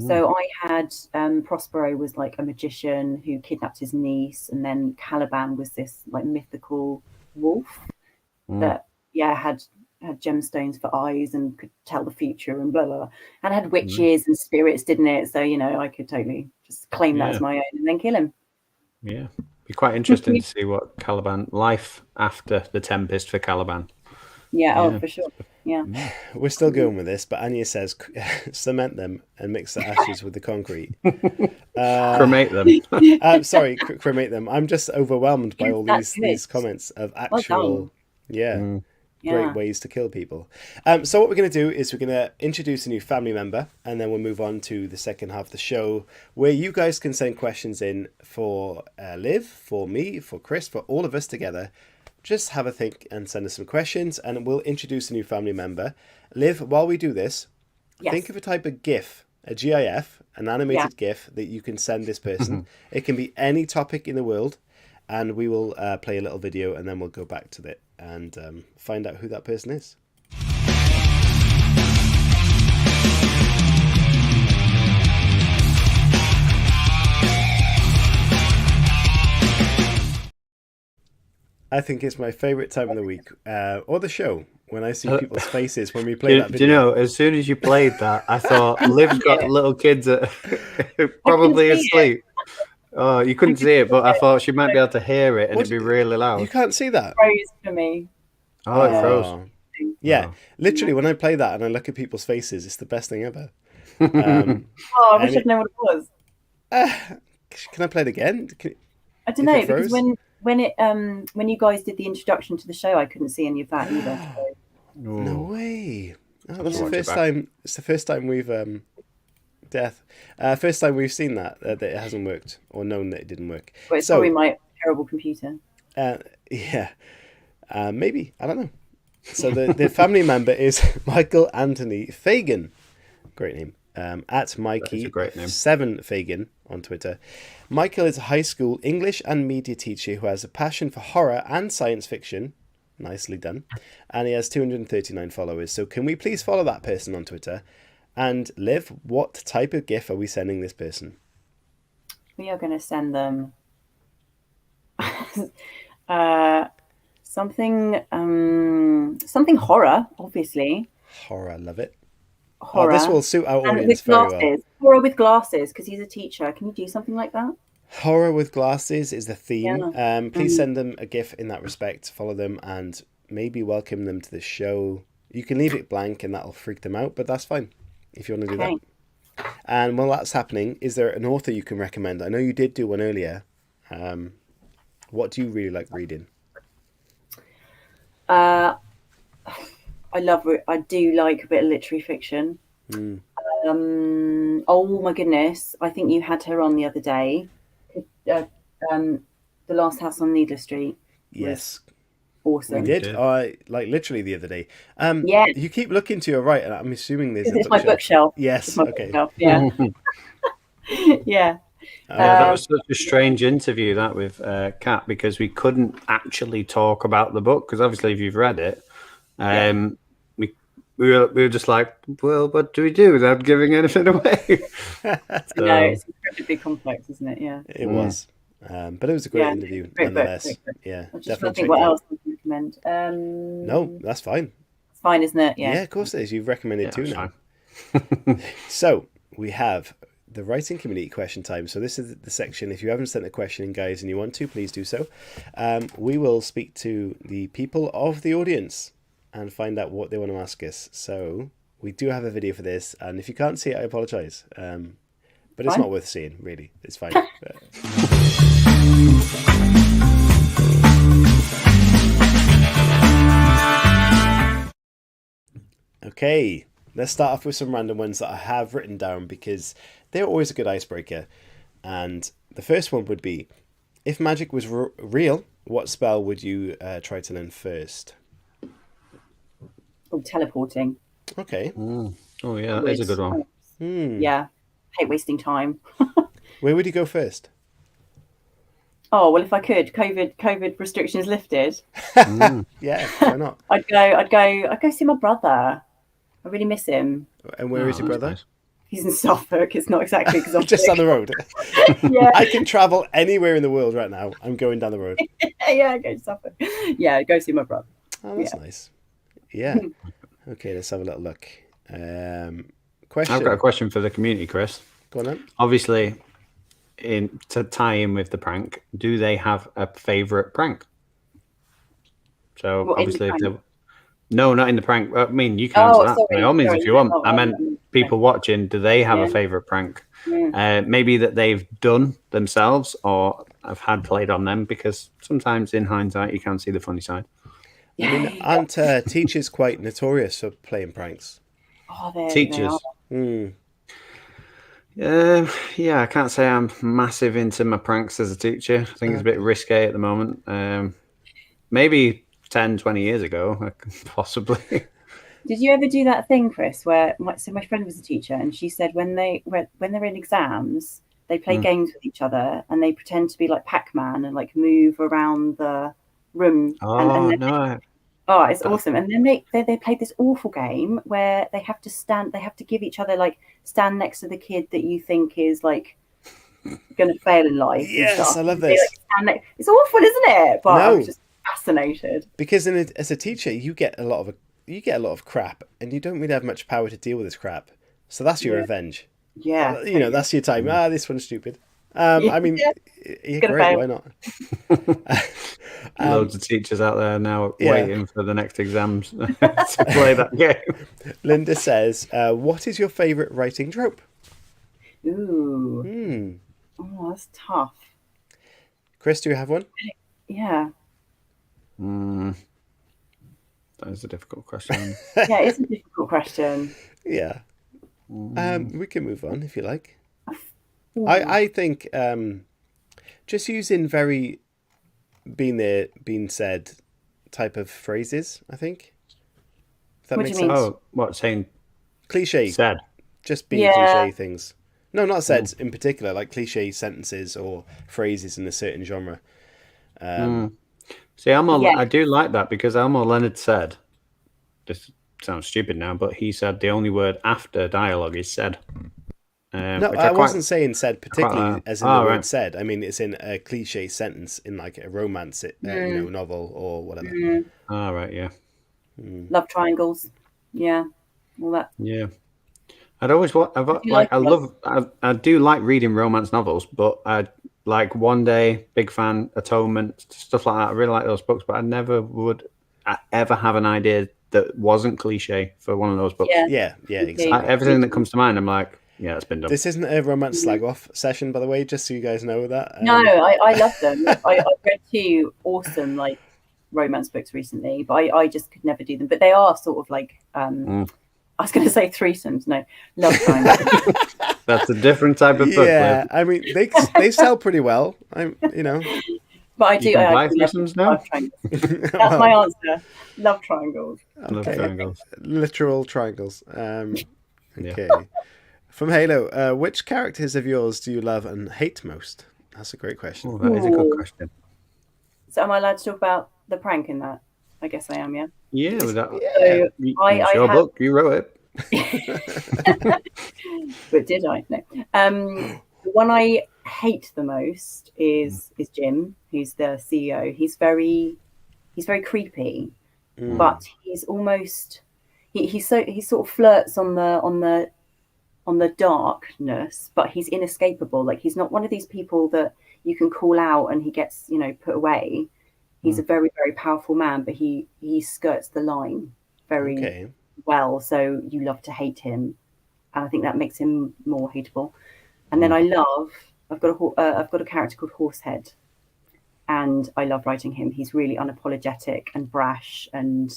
So I had Prospero was like a magician who kidnapped his niece, and then Caliban was this like mythical wolf that had gemstones for eyes and could tell the future and blah blah, blah. And had witches and spirits, didn't it? So I could totally just claim that as my own and then kill him. Yeah, be quite interesting to see what Caliban life after the Tempest for Caliban. Yeah, for sure. Yeah. We're still going with this, but Anya says cement them and mix the ashes with the concrete. Cremate them. Sorry, cremate them. I'm just overwhelmed by all these comments of actual, great ways to kill people. So what we're going to do is we're going to introduce a new family member, and then we'll move on to the second half of the show, where you guys can send questions in for Liv, for me, for Chris, for all of us together. Just have a think and send us some questions, and we'll introduce a new family member. Liv, while we do this, think of a type of GIF, a GIF, an animated GIF that you can send this person. It can be any topic in the world, and we will play a little video, and then we'll go back to it and find out who that person is. I think it's my favourite time of the week, or the show, when I see people's faces when we play that video. Do you know, as soon as you played that, I thought, Liv's got little kids probably asleep. Oh, you couldn't see it, but I thought she might be able to hear it, and it'd be really loud. You can't see that? It froze for me. Oh, it froze. Yeah, literally, when I play that and I look at people's faces, it's the best thing ever. I wish I'd known what it was. Can I play it again? I don't know, because when you guys did the introduction to the show, I couldn't see any of that either. So. No way! Oh, that's the first time. It's the first time we've first time we've seen that it hasn't worked or known that it didn't work. Well, it's probably my terrible computer. Maybe, I don't know. So the family member is Michael Anthony Fagan. Great name. At Mikey7Fagan on Twitter. Michael is a high school English and media teacher who has a passion for horror and science fiction. Nicely done. And he has 239 followers. So can we please follow that person on Twitter? And Liv, what type of GIF are we sending this person? We are going to send them something horror, obviously. Horror, love it. horror. this will suit our And audience with very glasses. well. Horror with glasses, because he's a teacher. Can you do something like that? Horror with glasses is the theme. Yeah. Please send them a GIF in that respect. Follow them and maybe welcome them to the show. You can leave it blank and that'll freak them out, but that's fine if you want to do that. And while that's happening, is there an author you can recommend? I know you did do one earlier. What do you really like reading? I do like a bit of literary fiction. Oh my goodness, I think you had her on the other day. The Last House on Needler Street. Yes, Awesome. we did. Like literally the other day. Yeah. You keep looking to your right, and I'm assuming there's It's my bookshelf. Yes. Okay. Bookshelf. Yeah. Yeah. That was such a strange interview that with Kat, because we couldn't actually talk about the book, because obviously if you've read it, we were just like, well, what do we do without giving anything away? No, it's incredibly complex, isn't it? Yeah. It was. But it was a great interview nonetheless. Yeah, I'm just trying to think what else I can recommend. No, that's fine. It's fine, isn't it? Yeah, of course it is. You've recommended two now. Fine. So we have the writing community question time. So this is the section. If you haven't sent a question in, guys, and you want to, please do so. We will speak to the people of the audience and find out what they want to ask us. So we do have a video for this, and if you can't see it, I apologize. But it's not worth seeing, really. It's fine. Okay, let's start off with some random ones that I have written down because they're always a good icebreaker. And the first one would be, if magic was real, what spell would you try to learn first? Oh, teleporting. Okay. Oh, yeah, that is a good one. Yeah, hate wasting time. Where would you go first? Oh, well, if I could, COVID restrictions lifted. Yeah, why not? I'd go see my brother. I really miss him. And where is your brother? Nice. He's in Suffolk. It's not exactly because I'm Just down the road. Yeah. I can travel anywhere in the world right now. I'm going down the road. Yeah, go to Suffolk. Yeah, go see my brother. Oh, that's nice. Yeah. Okay, let's have a little look. Question. I've got a question for the community, Chris. Go on then. Obviously, to tie in with the prank, do they have a favourite prank? So What, obviously, in the prank? No, not in the prank. I mean, you can answer that by all means if you want. No, I meant people watching. Do they have a Yeah. favourite prank? Yeah. Maybe that they've done themselves or have had played on them, because sometimes in hindsight you can see the funny side. I mean, aren't teachers quite notorious for playing pranks? Oh, they Teachers. are. Yeah, I can't say I'm massive into my pranks as a teacher. I think it's a bit risque at the moment. Maybe 10, 20 years ago, possibly. Did you ever do that thing, Chris, where my friend was a teacher and she said when they're in exams, they play games with each other and they pretend to be like Pac-Man and like move around the room. Oh, and no. Oh, it's awesome. And then they played this awful game where they have to give each other, like, stand next to the kid that you think is like going to fail in life. Yes, I love They, this. like, it's awful, isn't it? But I No. was just fascinated. Because as a teacher, you get a lot of crap, and you don't really have much power to deal with this crap. So that's your revenge. Yeah. That's your time. This one's stupid. I mean, you're Gonna great. fail. Why not? Loads of teachers out there now waiting for the next exams to play that game. Linda says, what is your favourite writing trope? Ooh. Oh, that's tough. Chris, do you have one? Yeah. That is a difficult question. Yeah, it's a difficult question. Yeah. We can move on if you like. I think just using very been said type of phrases, I think. If that What makes do you mean? sense. Oh, what, saying Cliche. said? Just being cliche things. No, not said in particular, like cliche sentences or phrases in a certain genre. See, I do like that, because Elmore Leonard said, this sounds stupid now, but he said the only word after dialogue is said. No, I wasn't saying said particularly as in the word right. said. I mean, it's in a cliche sentence in like a romance, novel or whatever. Oh, right, yeah. Love triangles. Yeah. All that. Yeah. I'd always want. I do like reading romance novels, but I like One Day, big fan, Atonement, stuff like that. I really like those books, but I never would ever have an idea that wasn't cliche for one of those books. Yeah, exactly. Everything that comes to mind, I'm like, yeah, it's been done. This isn't a romance slag off session, by the way, just so you guys know that. No, I love them. I read 2 awesome like romance books recently, but I just could never do them. But they are sort of like I was going to say threesomes. No, love triangles. That's a different type of book. Yeah, I mean they sell pretty well. You know. But I do. I threesomes now. Love triangles. That's my answer. Love triangles. Love triangles. Literal triangles. Okay. Yeah. From Halo, which characters of yours do you love and hate most? That's a great question. Oh, that is a good question. So am I allowed to talk about the prank in that? I guess I am, yeah. Yeah, with that. So It's your book. You wrote it. But did I? No. The one I hate the most is Jim, who's the CEO. He's very creepy, but he's almost he sort of flirts on the darkness, but he's inescapable. Like he's not one of these people that you can call out and he gets put away. He's a very, very powerful man, but he skirts the line very well. So you love to hate him, and I think that makes him more hateable. And then I've got a character called Horsehead, and I love writing him. He's really unapologetic and brash, and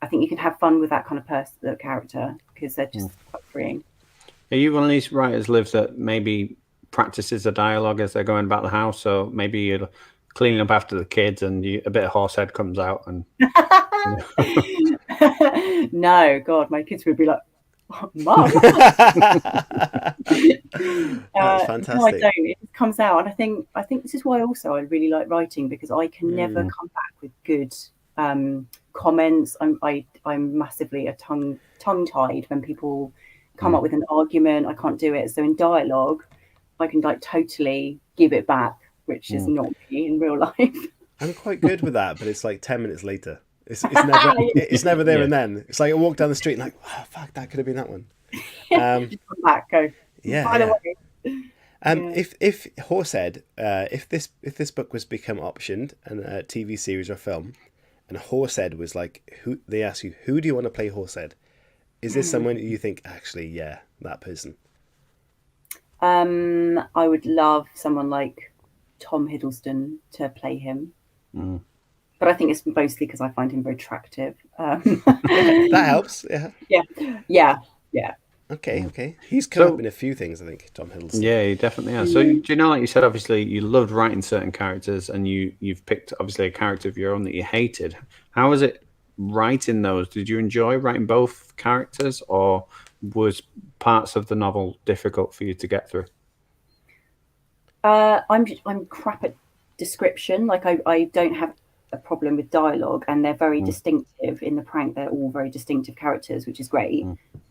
I think you can have fun with that kind of character because they're just quite freeing. Are you one of these writers, Liv, that maybe practices a dialogue as they're going about the house? So maybe you're cleaning up after the kids and a bit of Horsehead comes out and No, God, my kids would be like, Mum. That's fantastic. No, I don't. It just comes out, and I think this is why also I really like writing, because I can never come back with good comments. I'm massively a tongue-tied when people come up with an argument. I can't do it. So in dialogue, I can like totally give it back, which is not me in real life. I'm quite good with that, but it's like 10 minutes later. It's never there and then. It's like I walk down the street and like, oh, fuck, that could have been that one. Just come back, go. Yeah. By the way. If Horsehead, if this book was become optioned and a TV series or film, and Horsehead was like, they ask you, who do you want to play Horsehead? Is this someone you think actually, yeah, that person? I would love someone like Tom Hiddleston to play him. But I think it's mostly because I find him very attractive. That helps. Yeah. Okay. He's come up in a few things, I think, Tom Hiddleston. Yeah, he definitely has. So do you know, like you said, obviously you loved writing certain characters, and you've picked obviously a character of your own that you hated. How was it writing those? Did you enjoy writing both characters, or was parts of the novel difficult for you to get through? I'm crap at description. Like I don't have a problem with dialogue, and they're very distinctive in the prank. They're all very distinctive characters, which is great.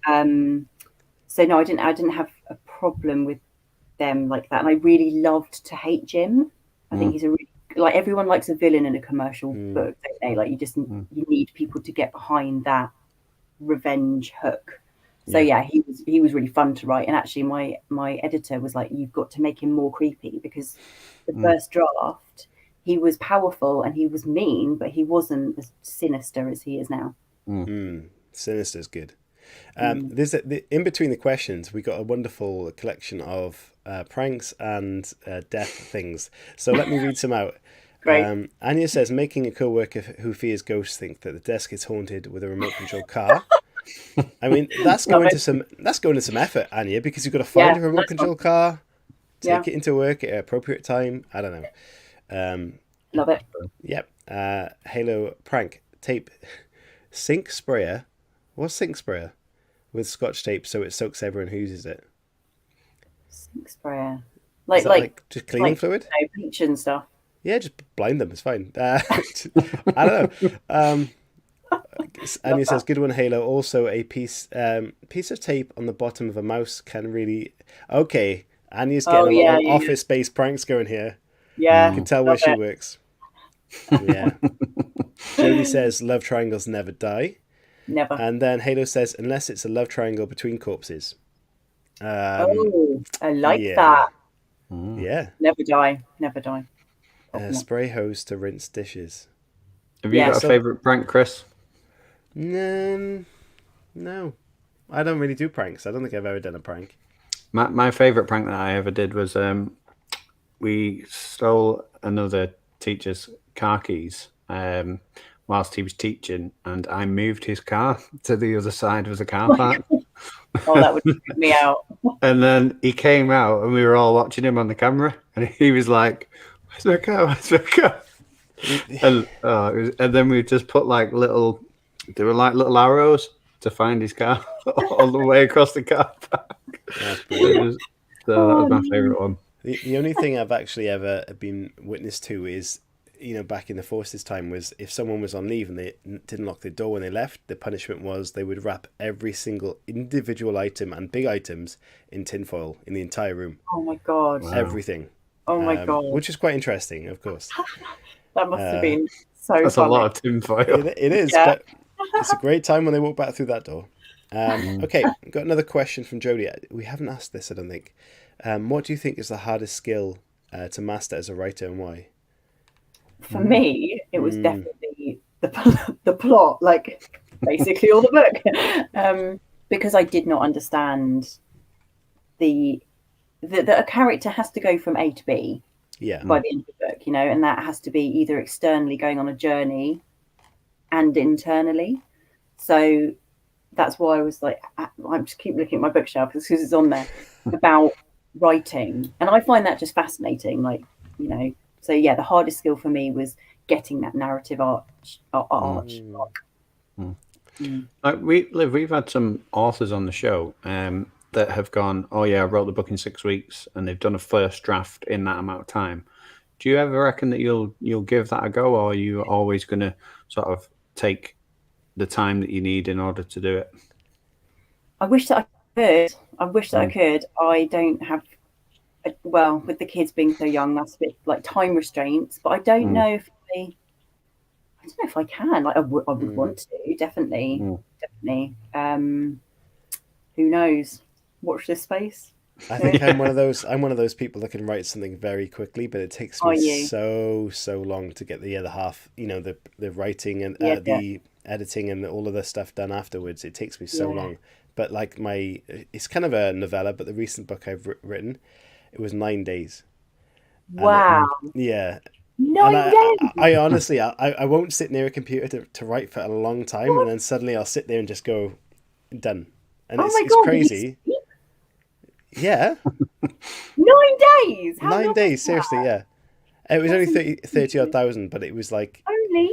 So no, I didn't have a problem with them like that. And I really loved to hate Jim. I think he's a really, like, everyone likes a villain in a commercial book, don't they? Like you need people to get behind that revenge hook. So yeah, he was really fun to write. And actually my editor was like, you've got to make him more creepy, because the first draft, he was powerful and he was mean, but he wasn't as sinister as he is now. Sinister's good. There's in between the questions, we got a wonderful collection of pranks and death things. So let me read some out. Great. Anya says, making a co-worker who fears ghosts think that the desk is haunted with a remote control car. I mean, that's going to some effort, Anya, because you've got to find a remote control car, take it into work at an appropriate time. I don't know. Love it. Yep. Halo prank tape sink sprayer. What's sink sprayer? With Scotch tape so it soaks everyone who uses it. Sink sprayer. Like just cleaning fluid? Bleach and stuff. Yeah, just blind them. It's fine. I don't know. Anya says, good one, Halo. Also, a piece of tape on the bottom of a mouse can really... Okay, Anya's getting a lot of office-based pranks going here. Yeah. You can tell where she works. Yeah. Jodie says, love triangles never die. Never. And then Halo says, unless it's a love triangle between corpses. Oh, I like yeah. that. Yeah. Never die. Never die. Spray hose to rinse dishes. Have you Yeah. got a So- favourite prank, Chris? No, I don't really do pranks. I don't think I've ever done a prank. My favourite prank that I ever did was we stole another teacher's car keys whilst he was teaching, and I moved his car to the other side of the car park. Oh, that would freak me out. And then he came out, and we were all watching him on the camera, and he was like, "Where's my car? Where's my car?" And then we just put like little arrows to find his car all the way across the car park. That's brilliant. That was my favourite one. The only thing I've actually ever been witness to is, back in the forces time, was if someone was on leave and they didn't lock the door when they left, the punishment was they would wrap every single individual item and big items in tinfoil in the entire room. Oh my God. Wow. Everything. Oh my God. Which is quite interesting, of course. That must have been so That's funny. a lot of tinfoil. It is, Yeah. but it's a great time when they walk back through that door. Okay, got another question from Jodie. We haven't asked this, I don't think. What do you think is the hardest skill to master as a writer, and why? For me, it was definitely the plot, like basically all the book, because I did not understand that a character has to go from A to B Yeah. by the end of the book, and that has to be either externally going on a journey and internally. So that's why I was like, I'm just keep looking at my bookshelf because it's on there about writing, and I find that just fascinating. So yeah, the hardest skill for me was getting that narrative arch. We've had some authors on the show that have gone, oh yeah, I wrote the book in 6 weeks, and they've done a first draft in that amount of time. Do you ever reckon that you'll give that a go, or are you always going to sort of take the time that you need in order to do it? I wish that I could. I could. I don't have. Well, with the kids being so young, that's a bit like time restraints. But I don't know if I don't know if I can. Like I would want to. Definitely. Who knows? Watch this space. I think I'm one of those people that can write something very quickly, but it takes me so long to get the other half. The writing and the editing and all of the stuff done afterwards. It takes me so long. But like it's kind of a novella, but the recent book I've written, it was 9 days. Wow. 9 days. I honestly, I won't sit near a computer to write for a long time, and then suddenly I'll sit there and just go, done. And it's crazy. Yeah. 9 days. How 9 long days, was seriously, that? yeah. It was only 30 odd thousand, but it was like, Only.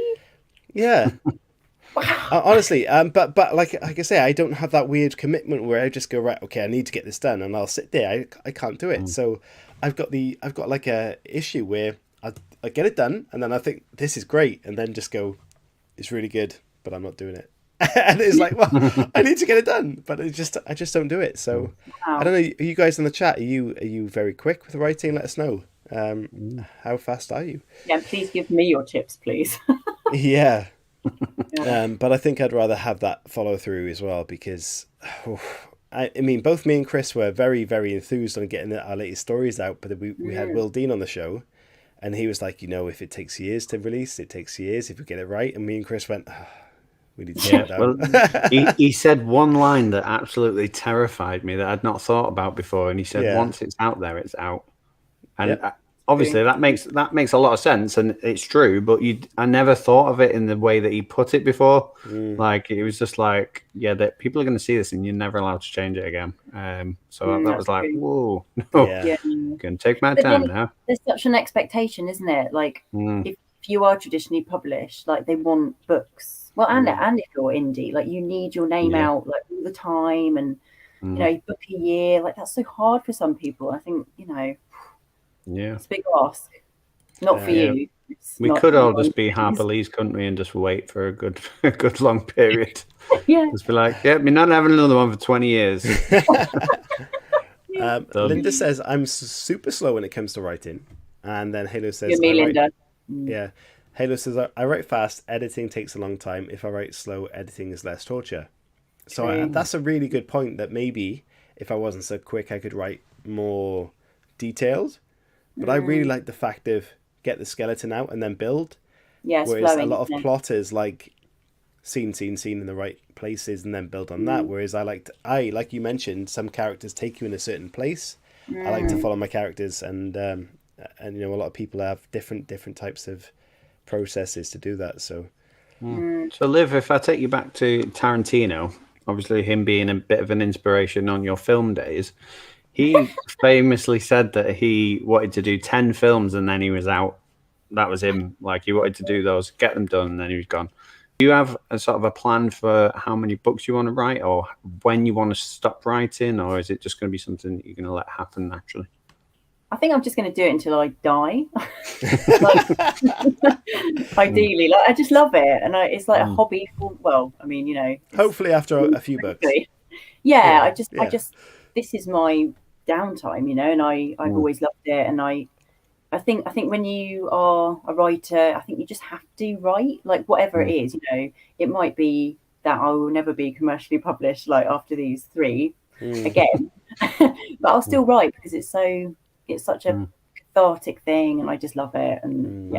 yeah. Honestly, but like I say, I don't have that weird commitment where I just go, right, okay, I need to get this done, and I'll sit there. I can't do it. So I've got like a issue where I get it done, and then I think this is great, and then just go, it's really good, but I'm not doing it. And it's like, well, I need to get it done, but I just don't do it. So I don't know. Are you guys in the chat? Are you very quick with writing? Let us know. How fast are you? Yeah, please give me your tips, please. Yeah. But I think I'd rather have that follow through as well, because I mean, both me and Chris were very, very enthused on getting our latest stories out, but we had Will Dean on the show, and he was like, if it takes years to release, it takes years if we get it right. And me and Chris went, we need to slow down. Well, he said one line that absolutely terrified me that I'd not thought about before, and he said, once it's out there, it's out. And obviously that makes a lot of sense, and it's true, but I never thought of it in the way that he put it before. Like, it was just like, that people are going to see this and you're never allowed to change it again. So that was like, whoa, no, I'm going to take my time now. There's such an expectation, isn't it? Like, if you are traditionally published, like, they want books. Well, and if you're indie, like, you need your name out like all the time, and you book a year. Like, that's so hard for some people. I think it's a big ask. Not for you. We could all just be Harper Lee's, couldn't we, and just wait for a good long period. Just be like, we're not having another one for 20 years. Linda says, I'm super slow when it comes to writing. And then Halo says, You're me, Linda. Yeah. Halo says, I write fast, editing takes a long time. If I write slow, editing is less torture. So that's a really good point, that maybe if I wasn't so quick, I could write more detailed. But I really like the fact of get the skeleton out and then build. Yeah, it's Whereas flowing, a lot of isn't it? plotters like scene in the right places and then build on that. Whereas like you mentioned, some characters take you in a certain place. I like to follow my characters, and a lot of people have different types of processes to do that. So So, Liv, if I take you back to Tarantino, obviously him being a bit of an inspiration on your film days, he famously said that he wanted to do 10 films and then he was out. That was him. Like, he wanted to do those, get them done, and then he was gone. Do you have a sort of a plan for how many books you want to write, or when you want to stop writing, or is it just going to be something that you're going to let happen naturally? I think I'm just going to do it until I die. Ideally, like I just love it, and it's like a hobby. hopefully after a few books. Yeah, I just this is my downtime, and I've always loved it, and I think when you are a writer, I think you just have to write, like whatever it is. It might be that I will never be commercially published, like after these 3 again, but I'll still write because it's such a cathartic thing, and I just love it. And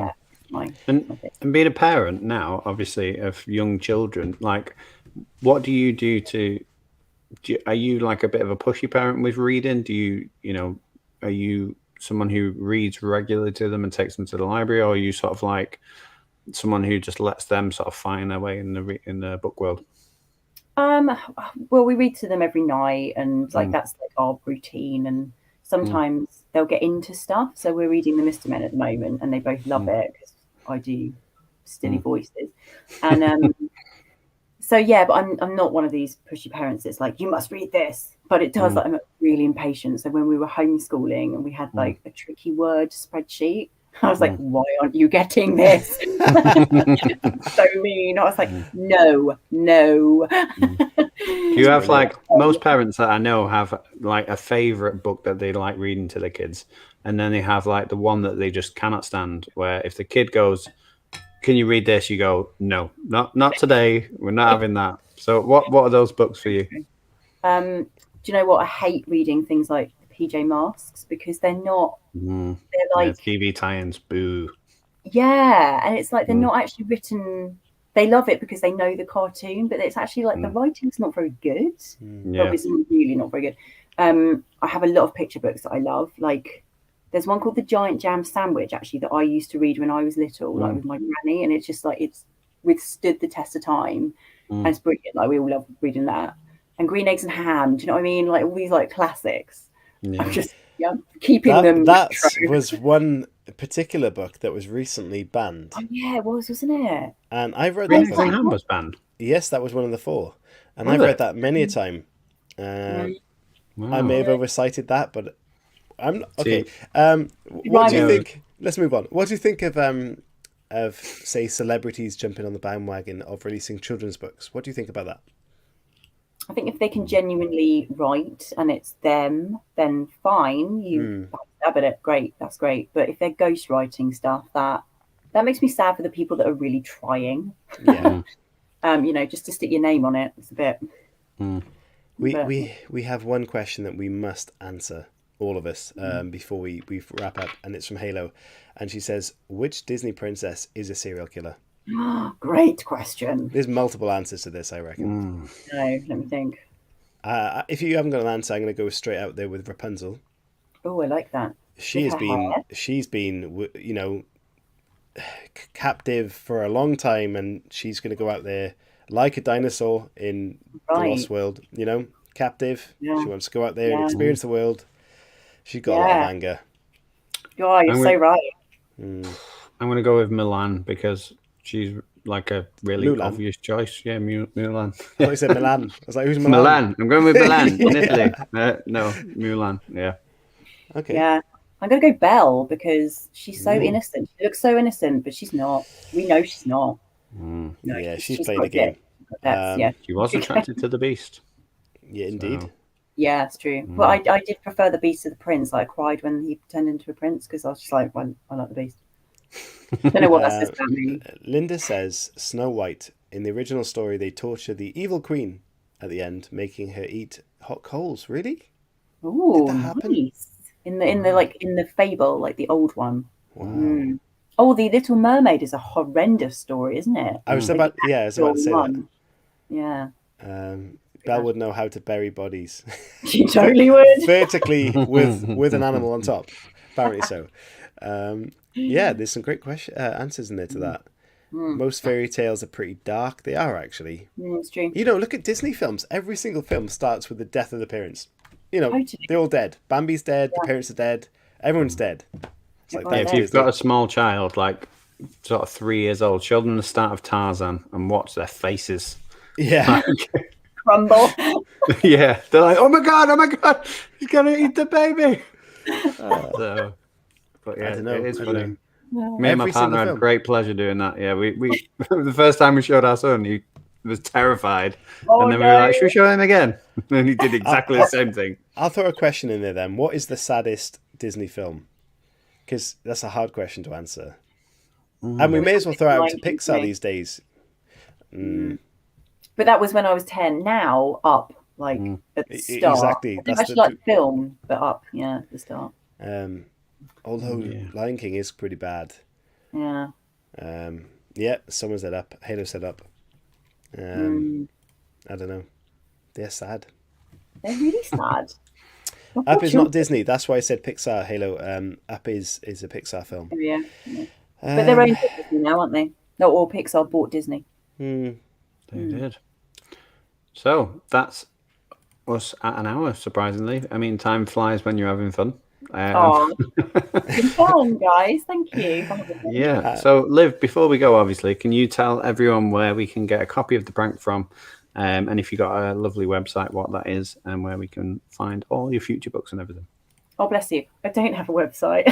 and being a parent now, obviously, of young children, like, what do you do are you like a bit of a pushy parent with reading? Are you someone who reads regularly to them and takes them to the library, or are you sort of like someone who just lets them sort of find their way in the book world? Well, we read to them every night, and like that's like our routine. And sometimes they'll get into stuff. So we're reading The Mr. Men at the moment, and they both love it because I do silly voices. And so yeah, but I'm not one of these pushy parents that's like, you must read this. But it does, like, I'm really impatient. So when we were homeschooling and we had like a tricky word spreadsheet, I was like, why aren't you getting this? So mean. I was like, no. You have like most parents that I know have like a favorite book that they like reading to their kids, and then they have like the one that they just cannot stand, where if the kid goes, can you read this, you go, no, not today, we're not having that. So what are those books for you? Do you know what? I hate reading things like PJ Masks because they're not. They're like TV tie-ins. Boo. Yeah, and it's like they're not actually written. They love it because they know the cartoon, but it's actually like the writing's not very good. It's really not very good. I have a lot of picture books that I love. Like there's one called The Giant Jam Sandwich, actually, that I used to read when I was little, like with my granny, and it's just like it's withstood the test of time, and it's brilliant. Like we all love reading that. And Green Eggs and Ham, do you know what I mean? Like all these like classics. Yeah. I'm just keeping them. That was one particular book that was recently banned. Oh yeah, it was, wasn't it? And I've read Green that Eggs book. and Ham was banned. Yes, that was one of the 4. And Was I've it? read that many a time. I may have oversighted that, but I'm not okay. What do you think? Let's move on. What do you think of say celebrities jumping on the bandwagon of releasing children's books? What do you think about that? I think if they can genuinely write and it's them, then fine. You stab at it, great, that's great. But if they're ghostwriting stuff, that makes me sad for the people that are really trying. Yeah. Just to stick your name on it, it's a bit. We have one question that we must answer, all of us, before we wrap up, and it's from Halo, and she says, which Disney princess is a serial killer? Great question. There's multiple answers to this, I reckon. No, let me think. If you haven't got an answer, I'm going to go straight out there with Rapunzel. Oh, I like that. She's been, captive for a long time, and she's going to go out there like a dinosaur in the Lost World. Captive. Yeah. She wants to go out there and experience the world. She's got a lot of anger. Oh, you're so right. I'm going to go with Milan because she's like a really Mulan. obvious choice. Yeah, Mulan. I thought you said Milan. I was like, who's Milan? Milan. I'm going with Milan in Italy. No, Mulan. Yeah. Okay. Yeah. I'm going to go Belle because she's so innocent. She looks so innocent, but she's not. We know she's not. No, yeah, she's played the game. She was attracted to the Beast. Yeah, indeed. So. Yeah, it's true. But I did prefer the Beast to the Prince. I cried when he turned into a prince because I was just like, I like the Beast. Don't know what that says about me. Linda says Snow White. In the original story, they torture the evil queen at the end, making her eat hot coals. Really? Oh, Did that happen? nice. In the fable, like the old one. Wow. Oh, the Little Mermaid is a horrendous story, isn't it? I was Like about, the yeah, I was about to say actual that. one. Yeah, Belle would know how to bury bodies she totally would. vertically with an animal on top. Apparently so. Yeah, there's some great answers in there to that. Most fairy tales are pretty dark. They are actually. It's true. You know, look at Disney films. Every single film starts with the death of the parents. You know, Totally. they're all dead. Bambi's dead. The parents are dead. Everyone's dead. It's like Everyone's that. If you've got a small child, like sort of 3 years old, show them the start of Tarzan and watch their faces. Yeah. Crumble. Yeah, they're like, oh my god, he's gonna eat the baby. So, but yeah, I don't know. it is I don't funny. know. Me and my Every partner single had film. great pleasure doing that. Yeah, we the first time we showed our son, he was terrified, Oh, and then we no. were like, should we show him again? And he did exactly the same thing. I'll throw a question in there then. What is the saddest Disney film? Because that's a hard question to answer. And we may as well throw out to Pixar these days. But that was when I was 10. Now, Up, like at the start. Exactly. I think I should like film, but Up, yeah, at the start. Although Lion King is pretty bad. Yeah. Yeah, someone said Up. Halo said Up. I don't know. They're sad. They're really sad. Up is not Disney. That's why I said Pixar. Halo. Up is a Pixar film. Yeah. But they're owned by Disney now, aren't they? Not all Pixar bought Disney. They did. So that's us at an hour, surprisingly. I mean, time flies when you're having fun. Good fun, guys. Thank you. Yeah. So, Liv, before we go, obviously, can you tell everyone where we can get a copy of the prank from? And if you've got a lovely website, what that is, and where we can find all your future books and everything. Oh, bless you. I don't have a website.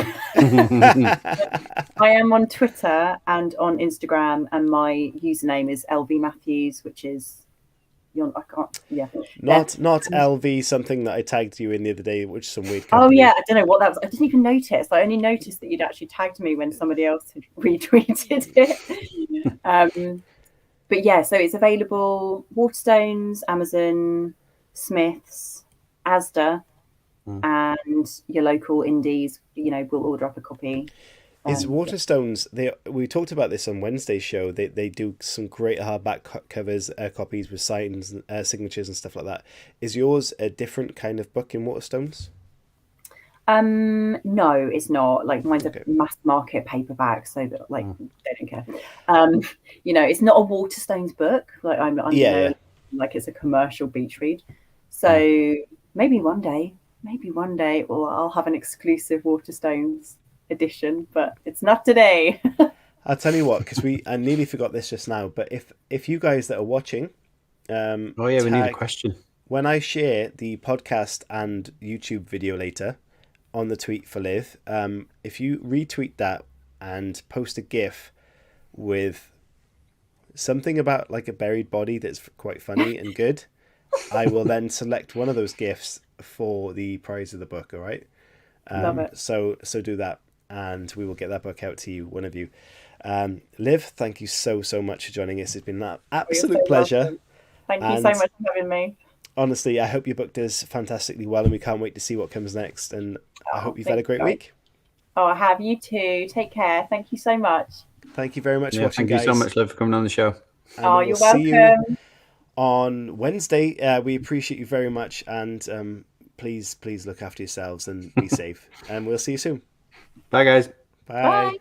I am on Twitter and on Instagram, and my username is LV Matthews, which is I can't. Yeah. Not LV, something that I tagged you in the other day, which is some weird Oh company. yeah, I don't know what that was. I didn't even notice. I only noticed that you'd actually tagged me when somebody else had retweeted it. But yeah, so it's available Waterstones, Amazon, Smiths, Asda, and your local indies. You know, will order up a copy. Is Waterstones? We talked about this on Wednesday's show. They do some great hardback covers, copies with signs, signatures, and stuff like that. Is yours a different kind of book in Waterstones? No, it's not. Like mine's a mass market paperback, so that they don't care. You know, it's not a Waterstones book. Like I'm like it's a commercial beach read. So maybe one day, I'll have an exclusive Waterstones edition, but it's not today. I'll tell you what, because I nearly forgot this just now. But if you guys that are watching, we need a question. When I share the podcast and YouTube video later on the tweet for Liv, if you retweet that and post a GIF with something about like a buried body that's quite funny and good, I will then select one of those GIFs for the prize of the book. All right. Love it. So do that, and we will get that book out to you, one of you. Liv, thank you so much for joining us. It's been an absolute pleasure. Welcome. Thank you so much for having me. Honestly, I hope your book does fantastically well, and we can't wait to see what comes next. And I hope you've had a great week. Oh, I have. You too. Take care. Thank you so much. Thank you very much for watching, guys. Thank you so much, Liv, for coming on the show. And you're welcome. See you on Wednesday. We appreciate you very much, and please look after yourselves and be safe. And we'll see you soon. Bye, guys. Bye.